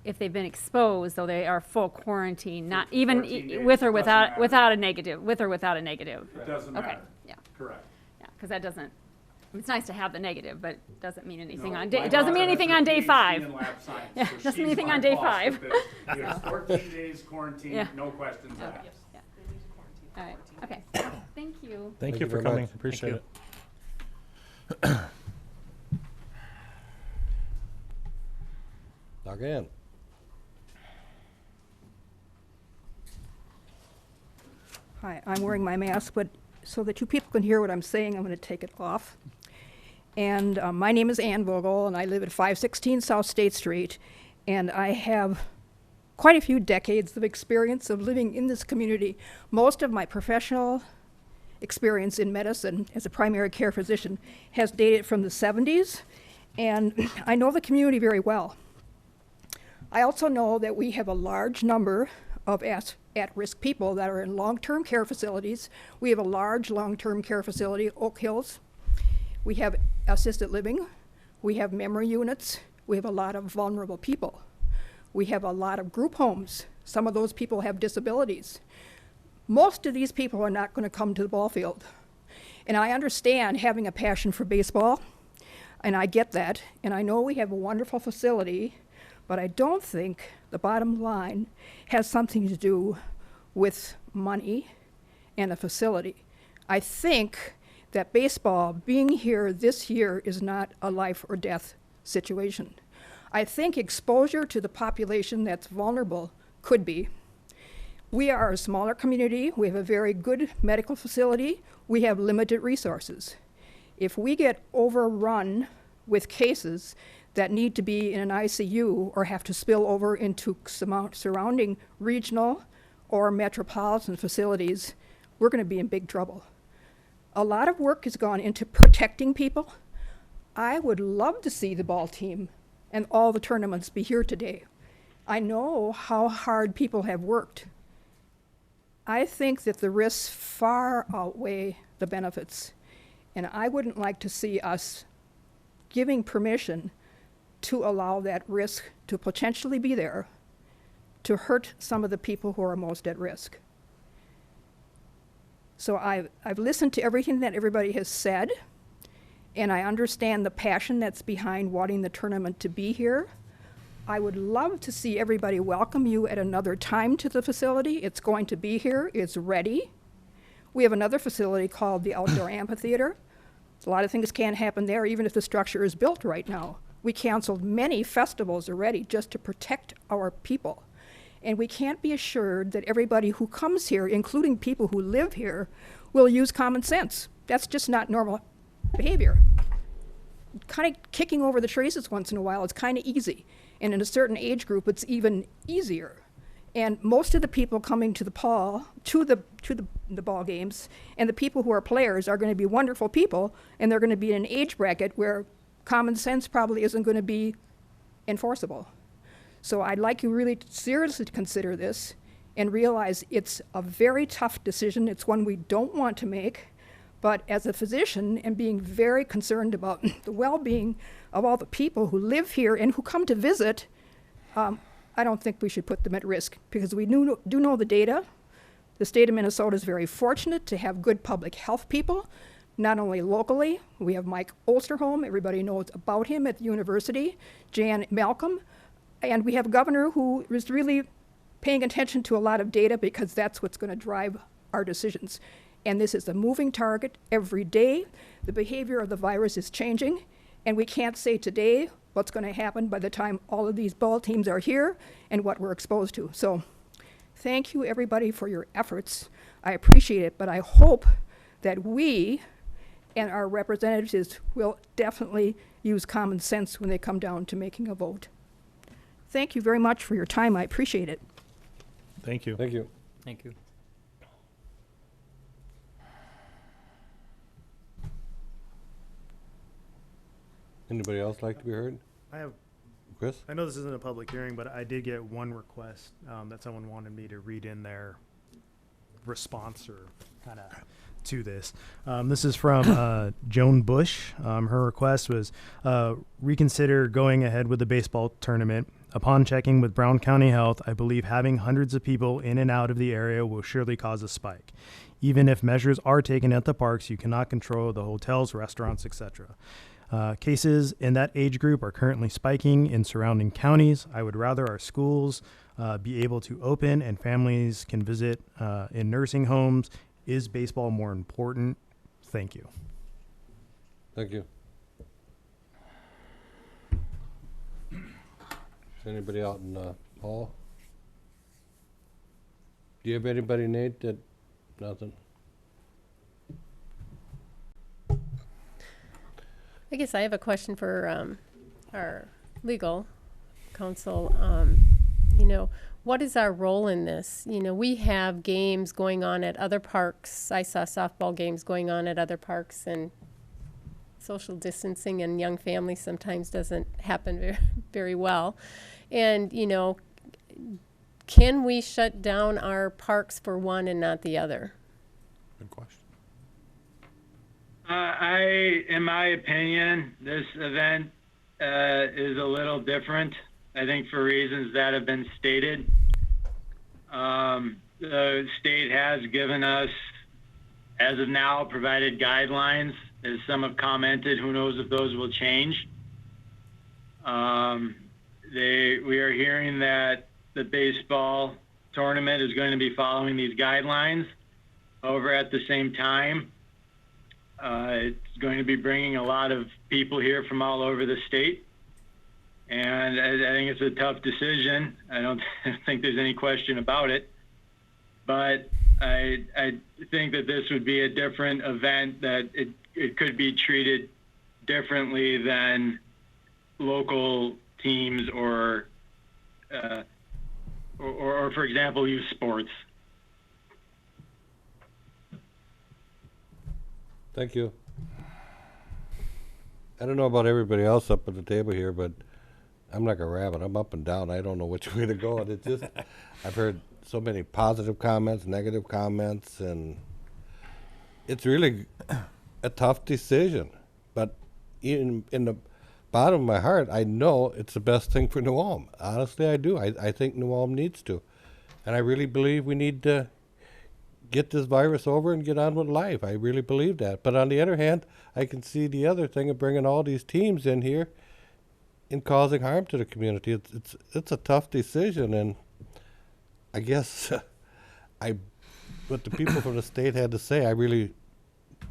if they've been exposed, though they are full quarantine, not even 14 days, with or doesn't without a negative, with or without a negative. It doesn't Okay, matter. yeah, Correct. yeah, because that doesn't. It's nice to have the negative, but it doesn't mean anything No, on day. my It doesn't mean daughter anything has on her day PhD 5. in lab science, Yeah, so doesn't she's mean anything my on day boss 5. with this. We have 14 days quarantine, Yeah. no questions Okay. asked. Yeah. All right. Okay. Thank you. Thank you you for very coming. much. Appreciate Thank it. Again. Hi, I'm wearing my mask, but so that you people can hear what I'm saying, I'm going to take it off. And my name is Ann Vogel, and I live at 516 South State Street. And I have quite a few decades of experience of living in this community. Most of my professional experience in medicine as a primary care physician has dated from the 70s, and I know the community very well. I also know that we have a large number of at-risk people that are in long-term care facilities. We have a large long-term care facility, Oak Hills. We have assisted living. We have memory units. We have a lot of vulnerable people. We have a lot of group homes. Some of those people have disabilities. Most of these people are not going to come to the ball field. And I understand having a passion for baseball, and I get that, and I know we have a wonderful facility, but I don't think the bottom line has something to do with money and a facility. I think that baseball being here this year is not a life or death situation. I think exposure to the population that's vulnerable could be. We are a smaller community. We have a very good medical facility. We have limited resources. If we get overrun with cases that need to be in an ICU or have to spill over into surrounding regional or metropolitan facilities, we're going to be in big trouble. A lot of work has gone into protecting people. I would love to see the ball team and all the tournaments be here today. I know how hard people have worked. I think that the risks far outweigh the benefits, and I wouldn't like to see us giving permission to allow that risk to potentially be there to hurt some of the people who are most at risk. So I've listened to everything that everybody has said, and I understand the passion that's behind wanting the tournament to be here. I would love to see everybody welcome you at another time to the facility. It's going to be here, it's ready. We have another facility called the Outdoor Amphitheater. A lot of things can't happen there, even if the structure is built right now. We canceled many festivals already just to protect our people. And we can't be assured that everybody who comes here, including people who live here, will use common sense. That's just not normal behavior. Kind of kicking over the traces once in a while is kind of easy. And in a certain age group, it's even easier. And most of the people coming to the ball games, and the people who are players are going to be wonderful people, and they're going to be in an age bracket where common sense probably isn't going to be enforceable. So I'd like you really seriously to consider this and realize it's a very tough decision. It's one we don't want to make, but as a physician and being very concerned about the well-being of all the people who live here and who come to visit, I don't think we should put them at risk, because we do know the data. The state of Minnesota is very fortunate to have good public health people, not only locally. We have Mike Osterholm, everybody knows about him at the university, Jan Malcolm, and we have a governor who is really paying attention to a lot of data, because that's what's going to drive our decisions. And this is a moving target every day. The behavior of the virus is changing, and we can't say today what's going to happen by the time all of these ball teams are here and what we're exposed to. So thank you, everybody, for your efforts. I appreciate it, but I hope that we and our representatives will definitely use common sense when they come down to making a vote. Thank you very much for your time. I appreciate it. Thank you. Thank you. Thank you. Anybody else like to be heard? I have. Chris? I know this isn't a public hearing, but I did get one request that someone wanted me to read in their response or kind of to this. This is from Joan Bush. Her request was reconsider going ahead with the baseball tournament. Upon checking with Brown County Health, I believe having hundreds of people in and out of the area will surely cause a spike. Even if measures are taken at the parks, you cannot control the hotels, restaurants, etc. Cases in that age group are currently spiking in surrounding counties. I would rather our schools be able to open and families can visit in nursing homes. Is baseball more important? Thank you. Thank you. Is anybody out in the hall? Do you have anybody, Nate, that, nothing? I guess I have a question for our legal counsel. What is our role in this? We have games going on at other parks. I saw softball games going on at other parks, and social distancing and young families sometimes doesn't happen very, very well. And, can we shut down our parks for one and not the other? Good question. In my opinion, this event is a little different. I think for reasons that have been stated. The state has given us, as of now, provided guidelines. As some have commented, who knows if those will change. We are hearing that the baseball tournament is going to be following these guidelines. However, at the same time, it's going to be bringing a lot of people here from all over the state. And I think it's a tough decision. I don't think there's any question about it. But I think that this would be a different event, that it could be treated differently than local teams or for example, youth sports. Thank you. I don't know about everybody else up at the table here, but I'm like a rabbit. I'm up and down. I don't know which way to go. And it's just, I've heard so many positive comments, negative comments, and it's really a tough decision. But in the bottom of my heart, I know it's the best thing for New Ulm. Honestly, I do. I think New Ulm needs to. And I really believe we need to get this virus over and get on with life. I really believe that. But on the other hand, I can see the other thing of bringing all these teams in here and causing harm to the community. It's a tough decision, and I guess I what the people from the state had to say. I really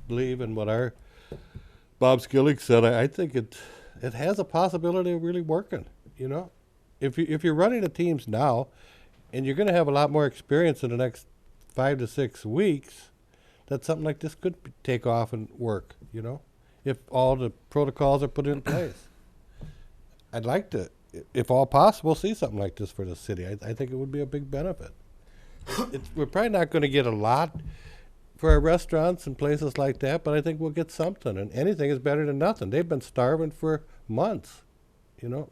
believe in what our Bob Skilling said. I think it has a possibility of really working. You know, if you're running the teams now, and you're going to have a lot more experience in the next 5 to 6 weeks, that something like this could take off and work. You know, if all the protocols are put in place. I'd like to, if all possible, see something like this for the city. I think it would be a big benefit. We're probably not going to get a lot for our restaurants and places like that, but I think we'll get something. And anything is better than nothing. They've been starving for months, you know.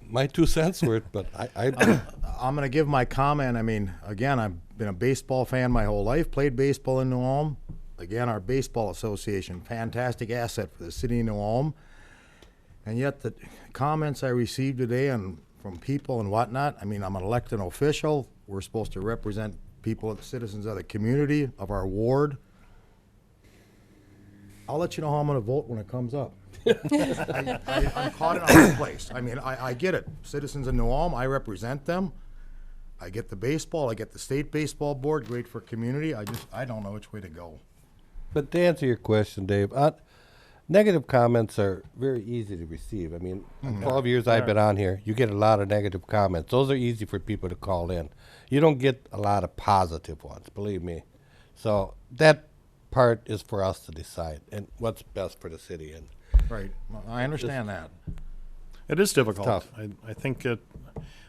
My 2 cents worth, but I'm going to give my comment. I mean, again, I've been a baseball fan my whole life, played baseball in New Ulm. Again, our baseball association, fantastic asset for the city of New Ulm. And yet the comments I received today from people and whatnot, I mean, I'm an elected official. We're supposed to represent people, citizens of the community, of our ward. I'll let you know how I'm going to vote when it comes up. I'm caught in a hard place. I mean, I get it. Citizens of New Ulm, I represent them. I get the baseball. I get the state baseball board. Great for community. I don't know which way to go. But to answer your question, Dave, negative comments are very easy to receive. I mean, 12 years I've been on here, you get a lot of negative comments. Those are easy for people to call in. You don't get a lot of positive ones, believe me. So that part is for us to decide and what's best for the city. And right, I understand that. It is difficult. Tough. I think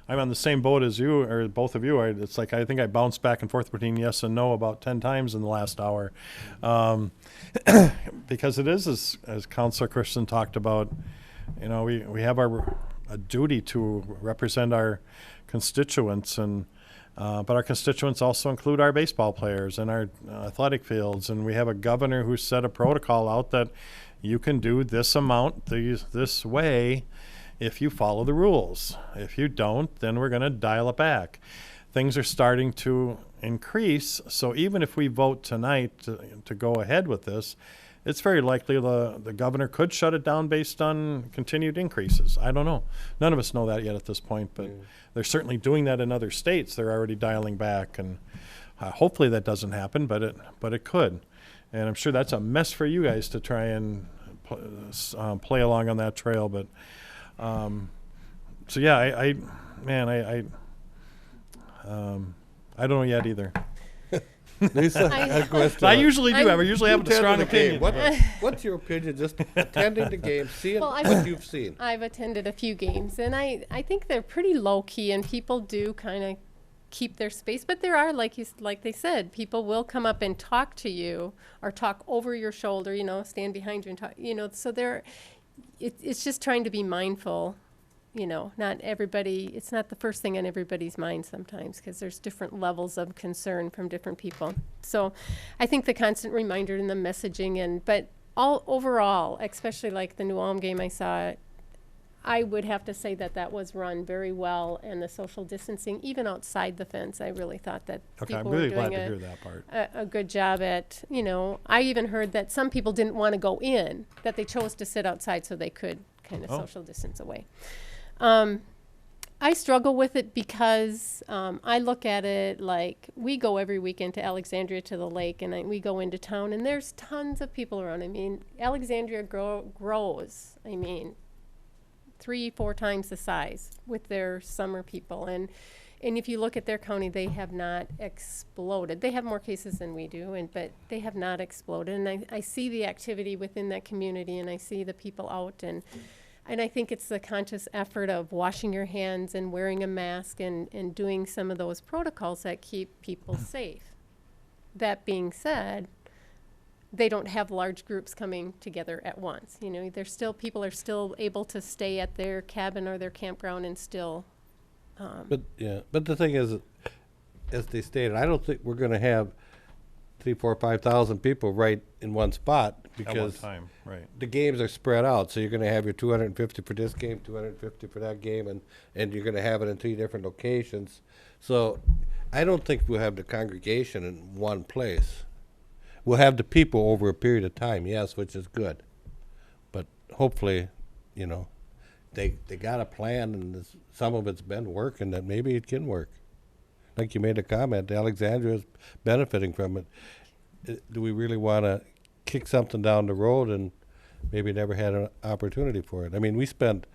I'm on the same boat as you, or both of you. It's like I think I bounced back and forth between yes and no about 10 times in the last hour. Because it is, as Councilor Christian talked about, you know, we have a duty to represent our constituents, and but our constituents also include our baseball players and our athletic fields, and we have a governor who set a protocol out that you can do this amount this way if you follow the rules. If you don't, then we're going to dial it back. Things are starting to increase, so even if we vote tonight to go ahead with this, it's very likely the governor could shut it down based on continued increases. I don't know. None of us know that yet at this point, but they're certainly doing that in other states. They're already dialing back, and hopefully that doesn't happen, but it could. And I'm sure that's a mess for you guys to try and play along on that trail. But so yeah, I don't know yet either. Lisa, I usually do. I usually have a strong opinion. What's your opinion? Just attending the game, seeing what you've seen. I've attended a few games, and I think they're pretty low key, and people do kind of keep their space. But there are, like they said, people will come up and talk to you or talk over your shoulder. You know, stand behind you and talk. You know, so it's just trying to be mindful. You know, not everybody, it's not the first thing on everybody's mind sometimes, because there's different levels of concern from different people. So I think the constant reminder and the messaging, but all overall, especially like the New Ulm game I saw, I would have to say that was run very well, and the social distancing, even outside the fence, I really thought that people were doing a good job at, you know, I even heard that some people didn't want to go in, that they chose to sit outside so they could kind of social distance away. I struggle with it because I look at it like we go every weekend to Alexandria to the lake, and we go into town, and there's tons of people around. I mean, Alexandria grows, 3-4 times the size with their summer people. And if you look at their county, they have not exploded. They have more cases than we do, but they have not exploded. And I see the activity within that community, and I see the people out, and I think it's the conscious effort of washing your hands and wearing a mask and doing some of those protocols that keep people safe. That being said, they don't have large groups coming together at once. You know, people are still able to stay at their cabin or their campground and still. But the thing is, as they stated, I don't think we're going to have 3,000, 4,000, 5,000 people right in one spot, because at one time, right. The games are spread out. So you're going to have your 250 for this game, 250 for that game, and you're going to have it in 3 different locations. So I don't think we'll have the congregation in one place. We'll have the people over a period of time, yes, which is good. But hopefully, you know, they got a plan, and some of it's been working, that maybe it can work. like you made a comment, Alexandria is benefiting from it. Do we really want to kick something down the road and maybe never had an opportunity for it? I mean, we spent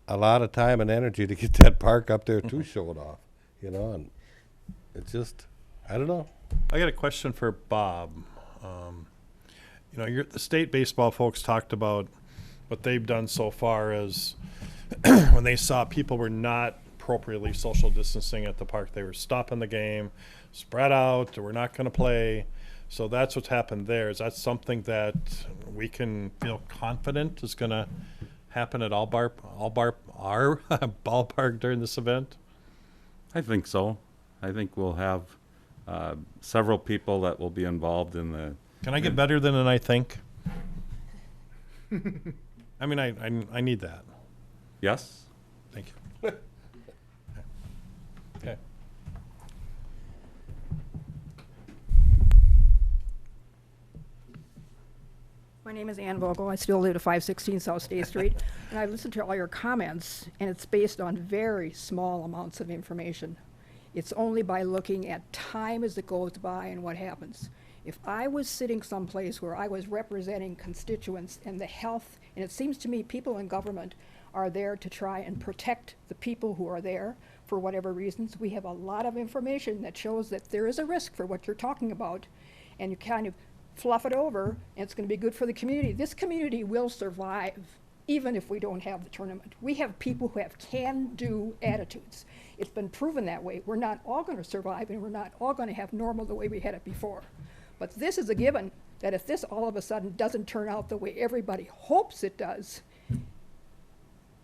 a lot of time and energy to get that park up there to show it off, you know, and it's just, I don't know. I got a question for Bob. You know, the state baseball folks talked about what they've done so far as when they saw people were not appropriately social distancing at the park, they were stopping the game, spread out, or we're not going to play. So that's what's happened there. Is that something that we can feel confident is going to happen at our ballpark during this event? I think so. I think we'll have several people that will be involved in the. Can I get better than an I think? I mean, I need that. Yes. Thank you. Okay. My name is Ann Vogel. I still live at 516 South State Street. And I listened to all your comments, and it's based on very small amounts of information. It's only by looking at time as it goes by and what happens. If I was sitting someplace where I was representing constituents and the health, and it seems to me people in government are there to try and protect the people who are there for whatever reasons. We have a lot of information that shows that there is a risk for what you're talking about, and you kind of fluff it over, and it's going to be good for the community. This community will survive even if we don't have the tournament. We have people who have can-do attitudes. It's been proven that way. We're not all going to survive, and we're not all going to have normal the way we had it before. But this is a given, that if this all of a sudden doesn't turn out the way everybody hopes it does,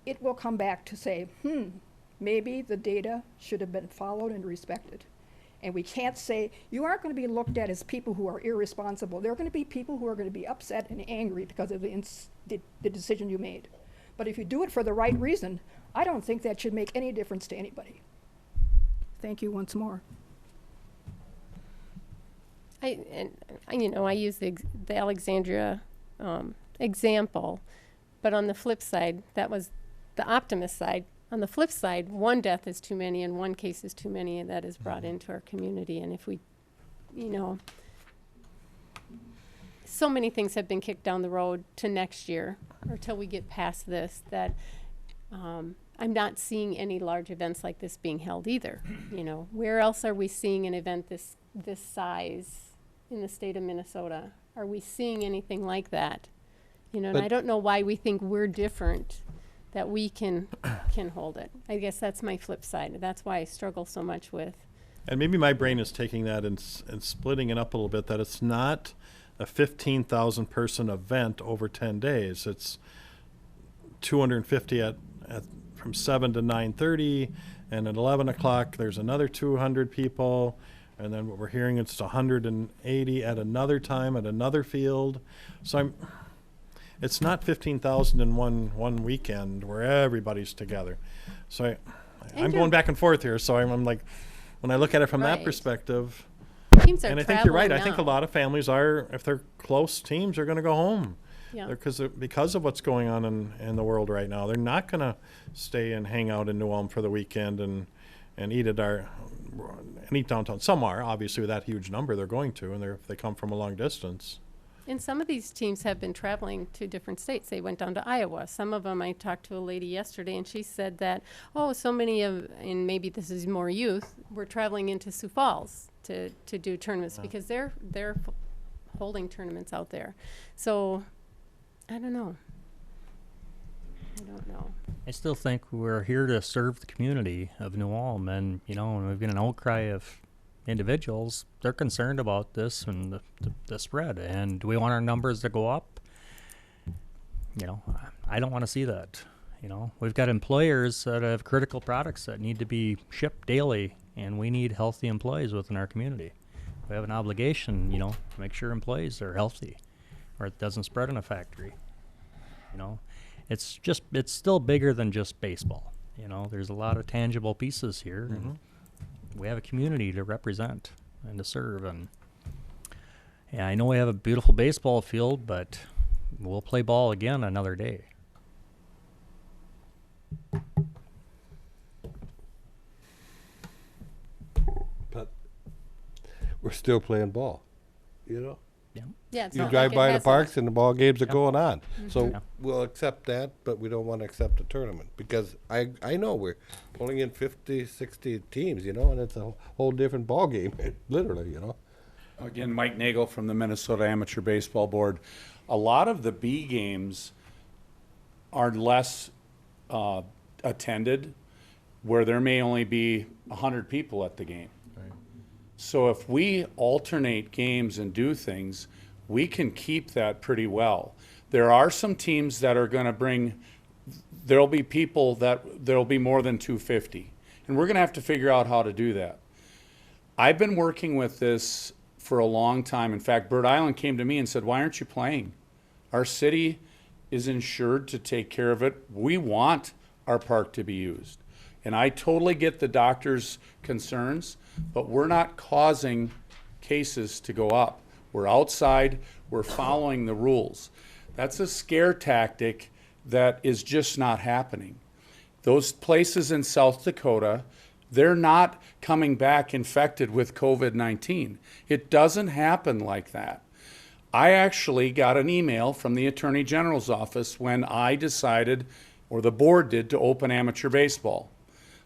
it will come back to say, maybe the data should have been followed and respected. And we can't say, you aren't going to be looked at as people who are irresponsible. There are going to be people who are going to be upset and angry because of the decision you made. But if you do it for the right reason, I don't think that should make any difference to anybody. Thank you once more. I use the Alexandria example, but on the flip side, that was the optimist side. On the flip side, one death is too many and one case is too many, and that is brought into our community. And if we, so many things have been kicked down the road to next year or till we get past this that I'm not seeing any large events like this being held either. Where else are we seeing an event this size in the state of Minnesota? Are we seeing anything like that? And I don't know why we think we're different, that we can hold it. I guess that's my flip side. That's why I struggle so much with. And maybe my brain is taking that and splitting it up a little bit, that it's not a 15,000 person event over 10 days. It's 250 from 7 to 9:30, and at 11 o'clock there's another 200 people, and then what we're hearing it's 180 at another time at another field. So it's not 15,000 in one weekend where everybody's together. So I'm going back and forth here. So I'm like, when I look at it from that perspective, teams are and I think you're right. traveling I think a now. lot of families are, if they're close teams, are going to go home. Yeah. Because of what's going on in the world right now. They're not going to stay and hang out in New Ulm for the weekend and eat downtown. Some are, obviously, with that huge number they're going to, and if they come from a long distance. And some of these teams have been traveling to different states. They went down to Iowa. Some of them, I talked to a lady yesterday, and she said that, so many of, and maybe this is more youth, were traveling into Sioux Falls to do tournaments because they're holding tournaments out there. So, I don't know. I still think we're here to serve the community of New Ulm, and we've got an outcry of individuals. They're concerned about this and the spread, and do we want our numbers to go up? I don't want to see that. We've got employers that have critical products that need to be shipped daily, and we need healthy employees within our community. We have an obligation, to make sure employees are healthy, or it doesn't spread in a factory. It's still bigger than just baseball. There's a lot of tangible pieces here. Mm-hmm. And we have a community to represent and to serve. And yeah, I know we have a beautiful baseball field, but we'll play ball again another day. we're still playing ball, you know? Yeah, it's You not drive like it by the hasn't. parks and the ball games are going on. So Yeah. we'll accept that, but we don't want to accept the tournament because I know we're pulling in 50, 60 teams, you know, and it's a whole different ball game, literally, you know. Again, Mike Nagel from the Minnesota Amateur Baseball Board. A lot of the B games are less attended, where there may only be 100 people at the game. So if we alternate games and do things, we can keep that pretty well. There are some teams that are going to bring, there'll be people that there'll be more than 250. And we're going to have to figure out how to do that. I've been working with this for a long time. In fact, Bird Island came to me and said, why aren't you playing? Our city is insured to take care of it. We want our park to be used. And I totally get the doctor's concerns, but we're not causing cases to go up. We're outside, we're following the rules. That's a scare tactic that is just not happening. Those places in South Dakota, they're not coming back infected with COVID-19. It doesn't happen like that. I actually got an email from the Attorney General's office when I decided, or the board did, to open amateur baseball.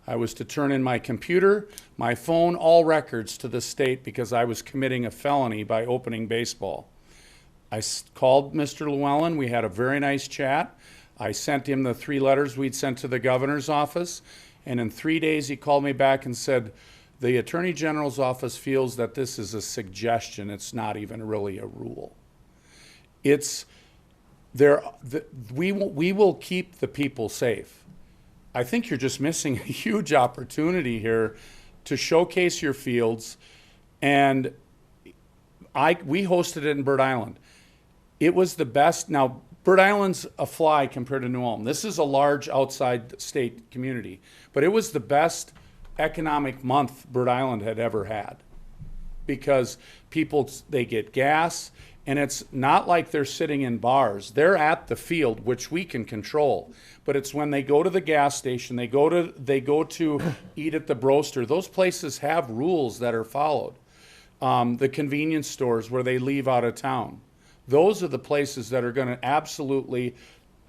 I was to turn in my computer, my phone, all records to the state because I was committing a felony by opening baseball. I called Mr. Llewellyn. We had a very nice chat. I sent him the 3 letters we'd sent to the governor's office. And in 3 days, he called me back and said, the Attorney General's office feels that this is a suggestion. It's not even really a rule. It's there. We will keep the people safe. I think you're just missing a huge opportunity here to showcase your fields. And we hosted it in Bird Island. It was the best. Now, Bird Island's a fly compared to New Ulm. This is a large outside state community, but it was the best economic month Bird Island had ever had because people, they get gas, and it's not like they're sitting in bars. They're at the field, which we can control. But it's when they go to the gas station, they go to eat at the Broaster. Those places have rules that are followed. The convenience stores where they leave out of town. Those are the places that are going to absolutely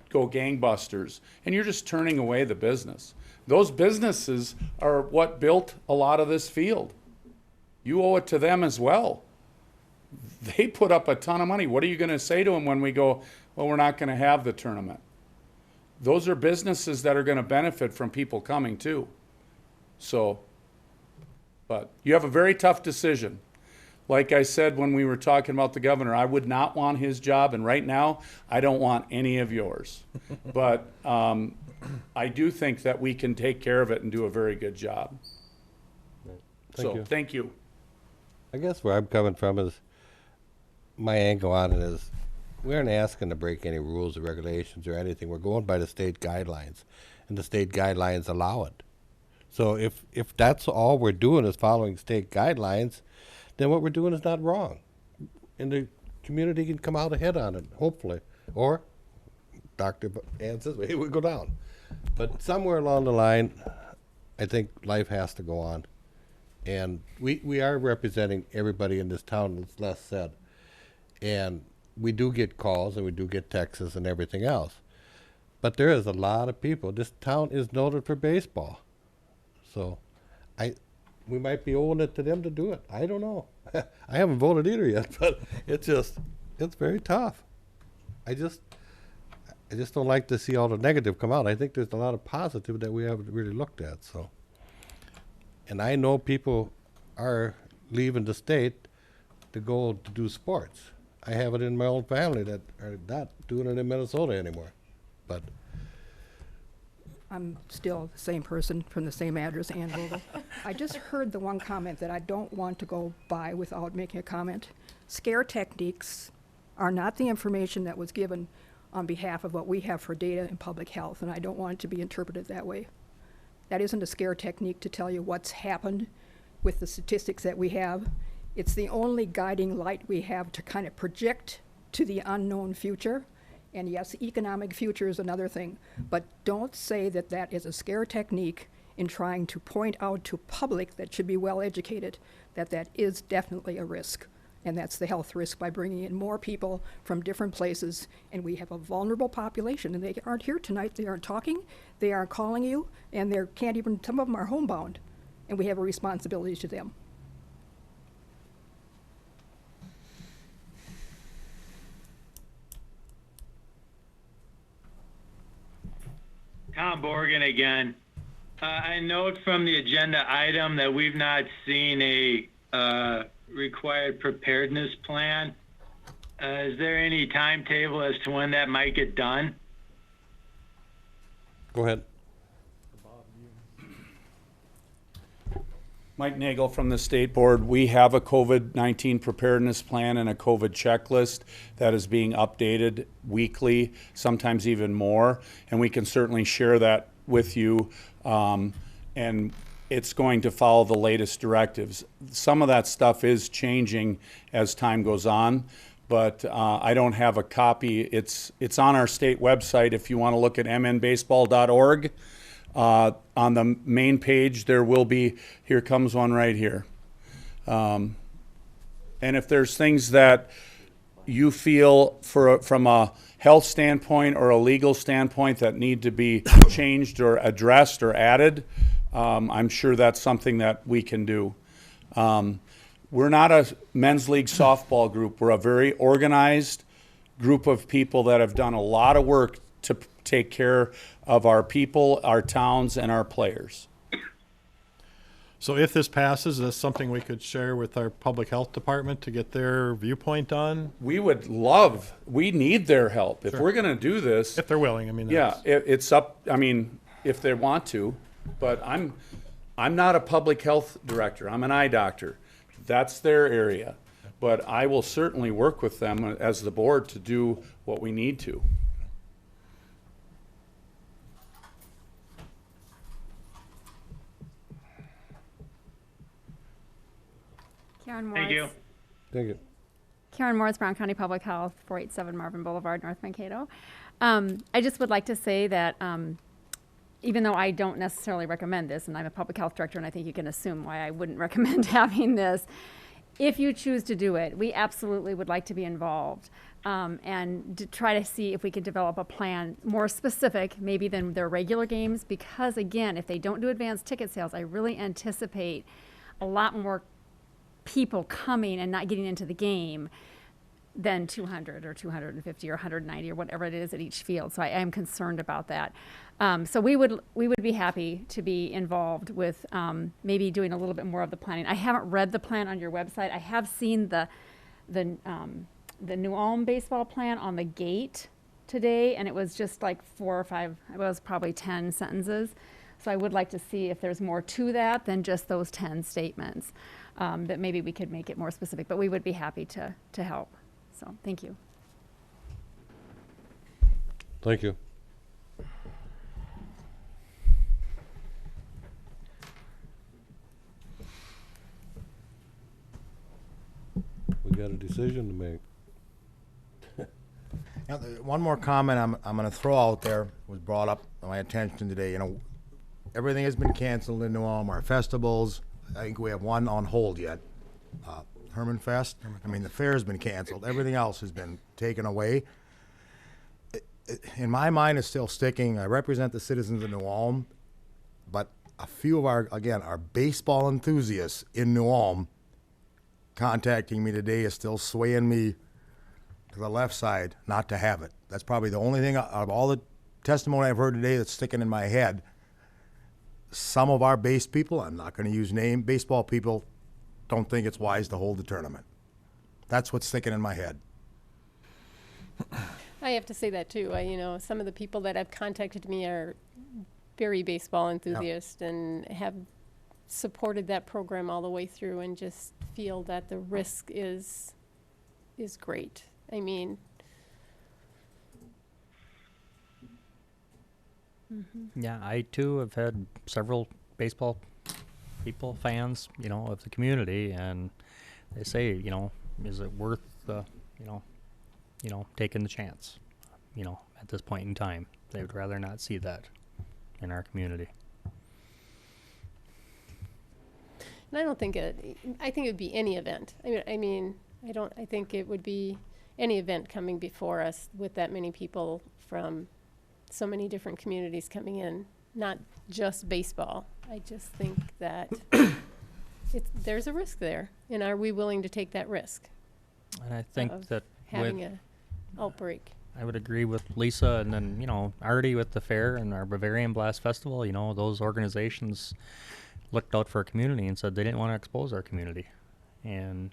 go gangbusters. And you're just turning away the business. Those businesses are what built a lot of this field. You owe it to them as well. They put up a ton of money. What are you going to say to them when we go, well, we're not going to have the tournament? Those are businesses that are going to benefit from people coming too. So, but you have a very tough decision. Like I said when we were talking about the governor, I would not want his job, and right now, I don't want any of yours. But I do think that we can take care of it and do a very good job. Thank you. I guess where I'm coming from is, my angle on it is, we aren't asking to break any rules or regulations or anything. We're going by the state guidelines, and the state guidelines allow it. So if that's all we're doing is following state guidelines, then what we're doing is not wrong. And the community can come out ahead on it, hopefully. Or Dr. Ann says, hey, we go down. But somewhere along the line, I think life has to go on. And we are representing everybody in this town, as Les said. And we do get calls and we do get texts and everything else. But there is a lot of people. This town is noted for baseball. So we might be owing it to them to do it. I don't know. I haven't voted either yet, but it's very tough. I just don't like to see all the negative come out. I think there's a lot of positive that we haven't really looked at. So, and I know people are leaving the state to go to do sports. I have it in my own family that are not doing it in Minnesota anymore. But I'm still the same person from the same address, Ann Vogel. I just heard the one comment that I don't want to go by without making a comment. Scare techniques are not the information that was given on behalf of what we have for data in public health, and I don't want it to be interpreted that way. That isn't a scare technique to tell you what's happened with the statistics that we have. It's the only guiding light we have to kind of project to the unknown future. And yes, economic future is another thing, but don't say that that is a scare technique in trying to point out to public that should be well educated that that is definitely a risk. And that's the health risk by bringing in more people from different places. And we have a vulnerable population, and they aren't here tonight. They aren't talking. They aren't calling you, and they can't even, some of them are homebound. And we have a responsibility to them. Tom Borgen again. I note from the agenda item that we've not seen a required preparedness plan. Is there any timetable as to when that might get done? Go ahead. Mike Nagel from the State Board. We have a COVID-19 preparedness plan and a COVID checklist that is being updated weekly, sometimes even more, and we can certainly share that with you. And it's going to follow the latest directives. Some of that stuff is changing as time goes on, but I don't have a copy. It's on our state website if you want to look at mnbaseball.org. On the main page, there will be, here comes one right here. And if there's things that you feel from a health standpoint or a legal standpoint that need to be changed or addressed or added, I'm sure that's something that we can do. We're not a men's league softball group. We're a very organized group of people that have done a lot of work to take care of our people, our towns, and our players. So if this passes, that's something we could share with our public health department to get their viewpoint on? We need their help. If we're going to do this. If they're willing, I mean. Yeah, it's up, I mean, if they want to, but I'm not a public health director. I'm an eye doctor. That's their area. But I will certainly work with them as the board to do what we need to. Karen Moritz. Thank you. Thank you. Karen Moritz, Brown County Public Health, 487 Marvin Boulevard, North Mankato. I just would like to say that even though I don't necessarily recommend this, and I'm a public health director, and I think you can assume why I wouldn't recommend having this, if you choose to do it, we absolutely would like to be involved and to try to see if we can develop a plan more specific, maybe than their regular games, because again, if they don't do advanced ticket sales, I really anticipate a lot more people coming and not getting into the game than 200 or 250 or 190 or whatever it is at each field. So I am concerned about that. So we would be happy to be involved with maybe doing a little bit more of the planning. I haven't read the plan on your website. I have seen the New Ulm baseball plan on the gate today, and it was just like 4 or 5. It was probably 10 sentences. So I would like to see if there's more to that than just those 10 statements. That maybe we could make it more specific, but we would be happy to help. So thank you. Thank you. We got a decision to make. Now, one more comment I'm going to throw out there was brought up to my attention today. You know, everything has been canceled in New Ulm. Our festivals, I think we have one on hold yet. Herman Fest. I mean, the fair's been canceled. Everything else has been taken away. In my mind, it's still sticking. I represent the citizens of New Ulm, but a few of our baseball enthusiasts in New Ulm contacting me today is still swaying me to the left side not to have it. That's probably the only thing out of all the testimony I've heard today that's sticking in my head. Some of our base people, I'm not going to use name, baseball people, don't think it's wise to hold the tournament. That's what's sticking in my head. I have to say that too. Some of the people that have contacted me are very baseball enthusiasts and have supported that program all the way through and just feel that the risk is great. I mean, Yeah, I too have had several baseball people, fans, of the community, and they say, is it worth the, taking the chance, at this point in time? They would rather not see that in our community. And I don't think I think it would be any event. I think it would be any event coming before us with that many people from so many different communities coming in, not just baseball. I just think that there's a risk there, and are we willing to take that risk And I think of that having with, a outbreak? I would agree with Lisa, and then, Artie with the fair and our Bavarian Blast Festival, those organizations looked out for our community and said they didn't want to expose our community. And,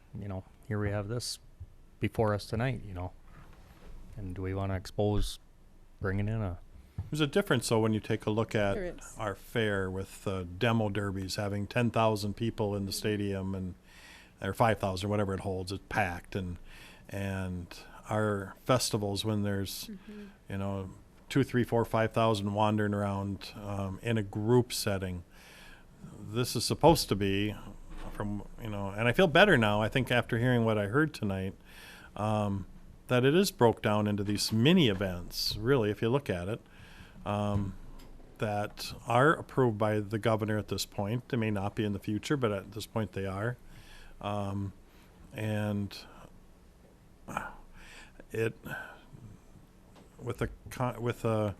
here we have this before us tonight, And do we want to expose bringing in a... There's a difference, though, when you take a look at There is. our fair with demo derbies having 10,000 people in the stadium or 5,000, whatever it holds, it's packed, and our festivals when there's, 2, 3, 4, 5,000 wandering around in a group setting. This is supposed to be and I feel better now, I think, after hearing what I heard tonight, that it is broke down into these mini events, really, if you look at it, that are approved by the governor at this point. They may not be in the future, but at this point they are. And it, with a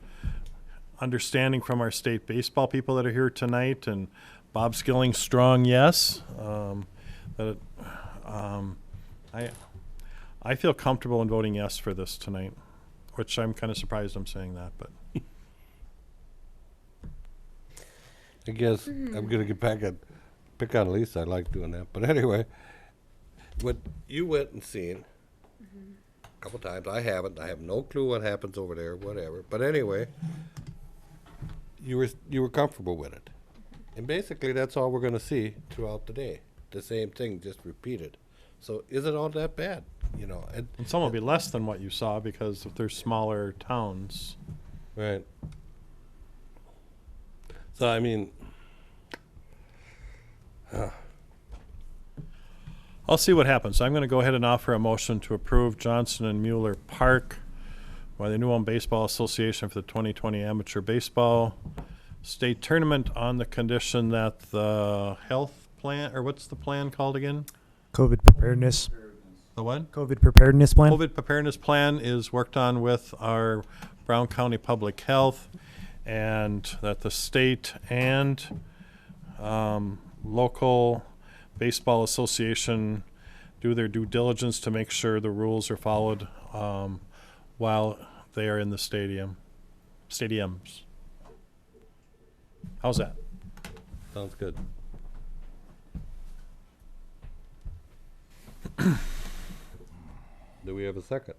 understanding from our state baseball people that are here tonight, and Bob Skilling, strong yes, that I feel comfortable in voting yes for this tonight, which I'm kind of surprised I'm saying that, but. I guess I'm gonna get back and pick on Lisa. I like doing that, but anyway, what you went and seen a couple times. I haven't. I have no clue what happens over there, whatever. But anyway, you were comfortable with it, and basically that's all we're gonna see throughout the day. The same thing, just repeated. So is it all that bad? And some will be less than what you saw because if they're smaller towns. Right. So I mean, I'll see what happens. I'm going to go ahead and offer a motion to approve Johnson and Mueller Park by the New Ulm Baseball Association for the 2020 Amateur Baseball State Tournament on the condition that the health plan, or what's the plan called again? COVID preparedness. The what? COVID preparedness plan. COVID preparedness plan is worked on with our Brown County Public Health, and that the state and local baseball association do their due diligence to make sure the rules are followed while they are in the stadiums. How's that? sounds good. Do we have a second?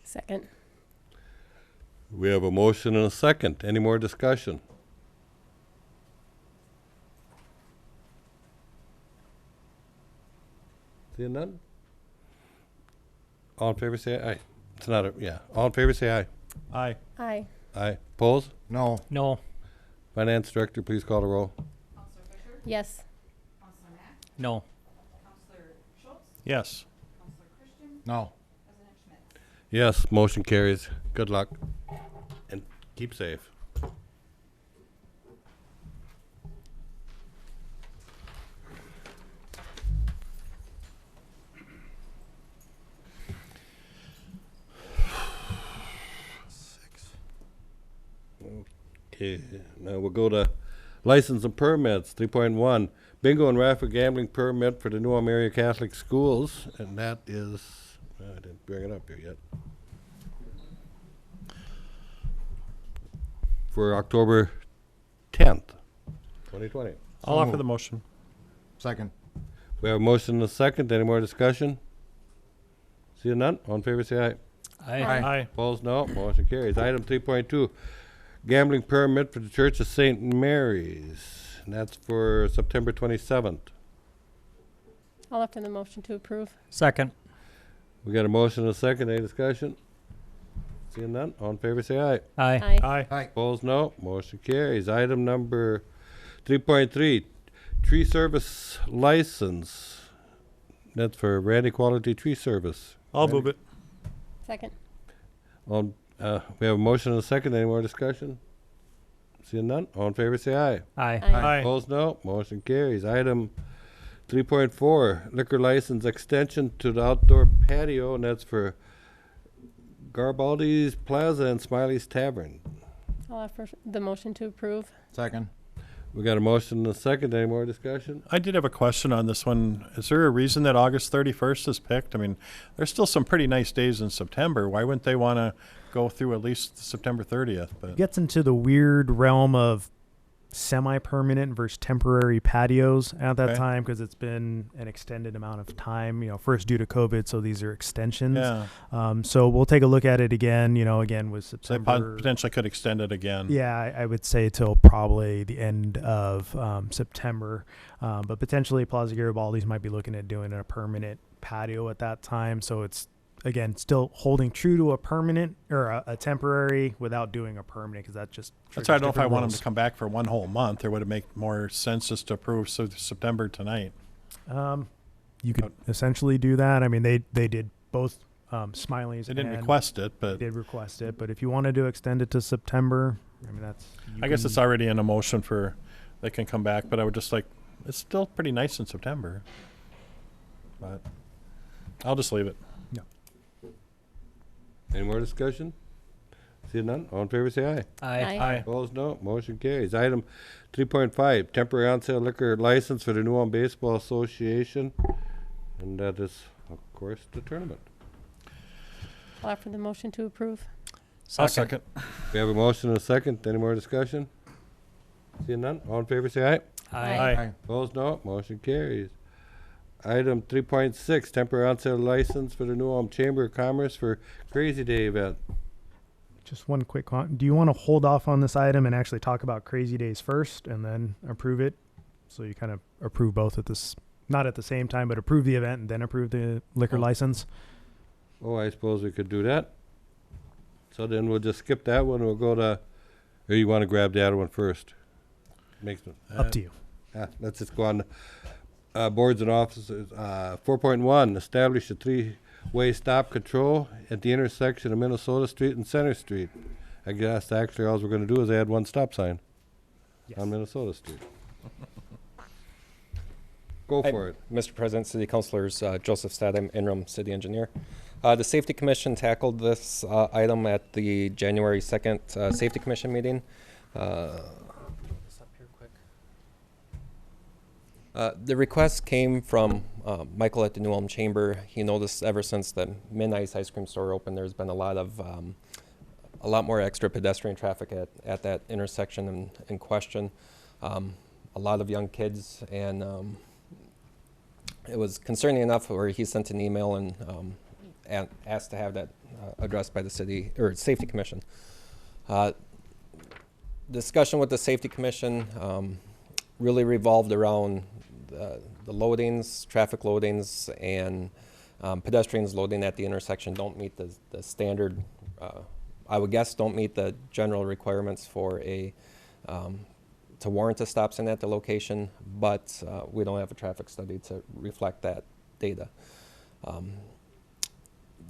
Second. We have a motion and a second. Any more discussion? Seeing none? All in favor say aye. It's not a, yeah. All in favor say aye. Aye. Aye. Aye. Opposed? No. No. Finance Director, please call the roll. Yes. No. Yes. No. Yes, motion carries. Good luck. And keep safe. Okay, now we'll go to license and permits, 3.1. Bingo and raffle gambling permit for the New Ulm Area Catholic Schools, and that is, I didn't bring it up here yet. For October 10th, 2020. I'll offer the motion. Second. We have a motion and a second. Any more discussion? Seeing none, all in favor say aye. Aye. Opposed, no. Motion carries. Item 3.2, gambling permit for the Church of St. Mary's. And that's for September 27th. I'll offer the motion to approve. Second. We got a motion and a second. Any discussion? Seeing none, all in favor say aye. Aye. Aye. Aye. Opposed, no. Motion carries. Item number 3.3, tree service license. That's for Randy Quality Tree Service. I'll move it. Second. We have a motion and a second. Any more discussion? Seeing none, all in favor say aye. Aye. Aye. Opposed, no. Motion carries. Item 3.4, liquor license extension to the outdoor patio, and that's for Garibaldi's Plaza and Smiley's Tavern. I'll offer the motion to approve. Second. We got a motion and a second. Any more discussion? I did have a question on this one. Is there a reason that August 31st is picked? I mean, there's still some pretty nice days in September. Why wouldn't they want to go through at least September 30th? But It gets into the weird realm of semi-permanent versus temporary patios at that Okay. time because it's been an extended amount of time, first due to COVID, so these are extensions. yeah, So we'll take a look at it again, again with so they September. potentially could extend it again. Yeah, I would say till probably the end of September. But potentially Plaza Garibaldi's might be looking at doing a permanent patio at that time. So it's, again, still holding true to a permanent or a temporary without doing a permanent because that just That's why I don't know if I triggers want them different to come back for one whole month, or would it make more sense just to approve September tonight? rules. You could essentially do that. I mean, they did both Smiley's. They didn't and request it, but They did request it, but if you wanted to extend it to September, I mean, that's. I guess it's already in a motion for they can come back. But I would just like, it's still pretty nice in September. But I'll just leave it. Any more discussion? Seeing none, all in favor say aye. Aye. Aye. Opposed, no. Motion carries. Item 3.5, temporary on-sale liquor license for the New Ulm Baseball Association, and that is, of course, the tournament. I'll offer the motion to approve. I'll second. We have a motion and a second. Any more discussion? Seeing none, all in favor say aye. Aye. Opposed, no. Motion carries. Item 3.6, temporary on-sale license for the New Ulm Chamber of Commerce for Crazy Day event. Just one quick do you want to hold off on this item and actually talk about Crazy Days first and then approve it? So you kind of approve both at this, not at the same time, but approve the event and then approve the liquor license? Oh, I suppose we could do that. So then we'll just skip that one. We'll go to, or you want to grab the other one first? Makes me. Up to you. Let's just go on. Boards and offices. 4.1, establish a three-way stop control at the intersection of Minnesota Street and Center Street. I guess actually all we're going to do is add one stop sign on Minnesota Street. Go for it. Mr. President, City Councilors, Joseph Stadheim, interim city engineer. The Safety Commission tackled this item at the January 2nd Safety Commission meeting. The request came from Michael at the New Ulm Chamber. He noticed ever since the Midnight Ice Cream Store opened, there's been a lot more extra pedestrian traffic at that intersection in question. A lot of young kids, and it was concerning enough where he sent an email and asked to have that addressed by the city or Safety Commission. Discussion with the Safety Commission really revolved around the loadings, traffic loadings, and pedestrians loading at the intersection don't meet the standard, I would guess don't meet the general requirements for to warrant a stop sign at the location, but we don't have a traffic study to reflect that data.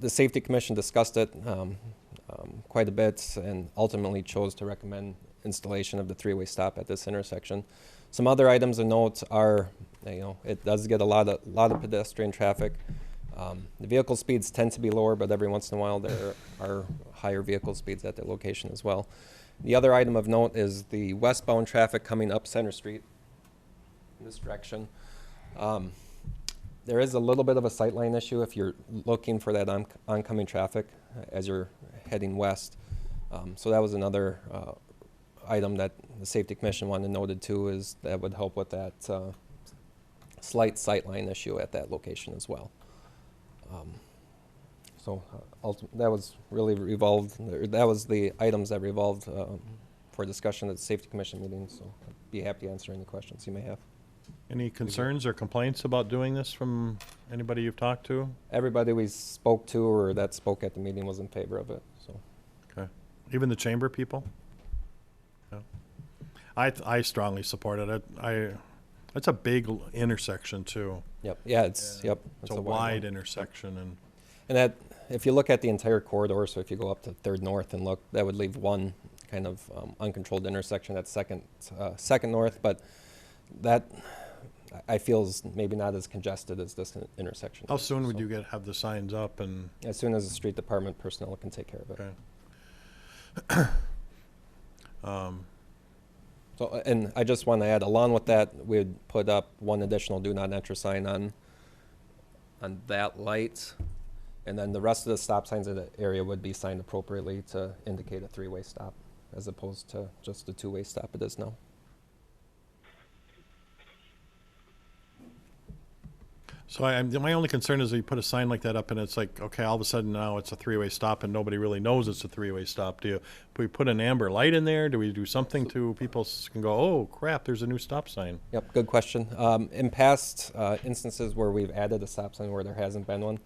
The Safety Commission discussed it quite a bit and ultimately chose to recommend installation of the three-way stop at this intersection. Some other items of note are, it does get a lot of pedestrian traffic. The vehicle speeds tend to be lower, but every once in a while there are higher vehicle speeds at the location as well. The other item of note is the westbound traffic coming up Center Street in this direction. There is a little bit of a sightline issue if you're looking for that oncoming traffic as you're heading west. So that was another item that the Safety Commission wanted noted too, is that would help with that slight sightline issue at that location as well. That was really that was the items that revolved for discussion at the Safety Commission meeting, so I'd be happy to answer any questions you may have. Any concerns or complaints about doing this from anybody you've talked to? Everybody we spoke to or that spoke at the meeting was in favor of it. So, okay, even the chamber people. Yeah. I strongly support it. It's a big intersection too. Yep. Yeah. It's a wide intersection, and that if you look at the entire corridor, so if you go up to 3rd North and look, that would leave one kind of uncontrolled intersection at Second North, but that I feel is maybe not as congested as this intersection. How soon would you have the signs up? And as soon as the street department personnel can take care of it. Okay. So, and I just want to add, along with that, we'd put up one additional do not enter sign on that light, and then the rest of the stop signs in the area would be signed appropriately to indicate a three-way stop, as opposed to just a two-way stop it is now. So my only concern is that you put a sign like that up and it's like, okay, all of a sudden now it's a three-way stop and nobody really knows it's a three-way stop. Do we put an amber light in there? Do we do something to people can go, oh crap, there's a new stop sign? Yep, good question. In past instances where we've added a stop sign where there hasn't been one,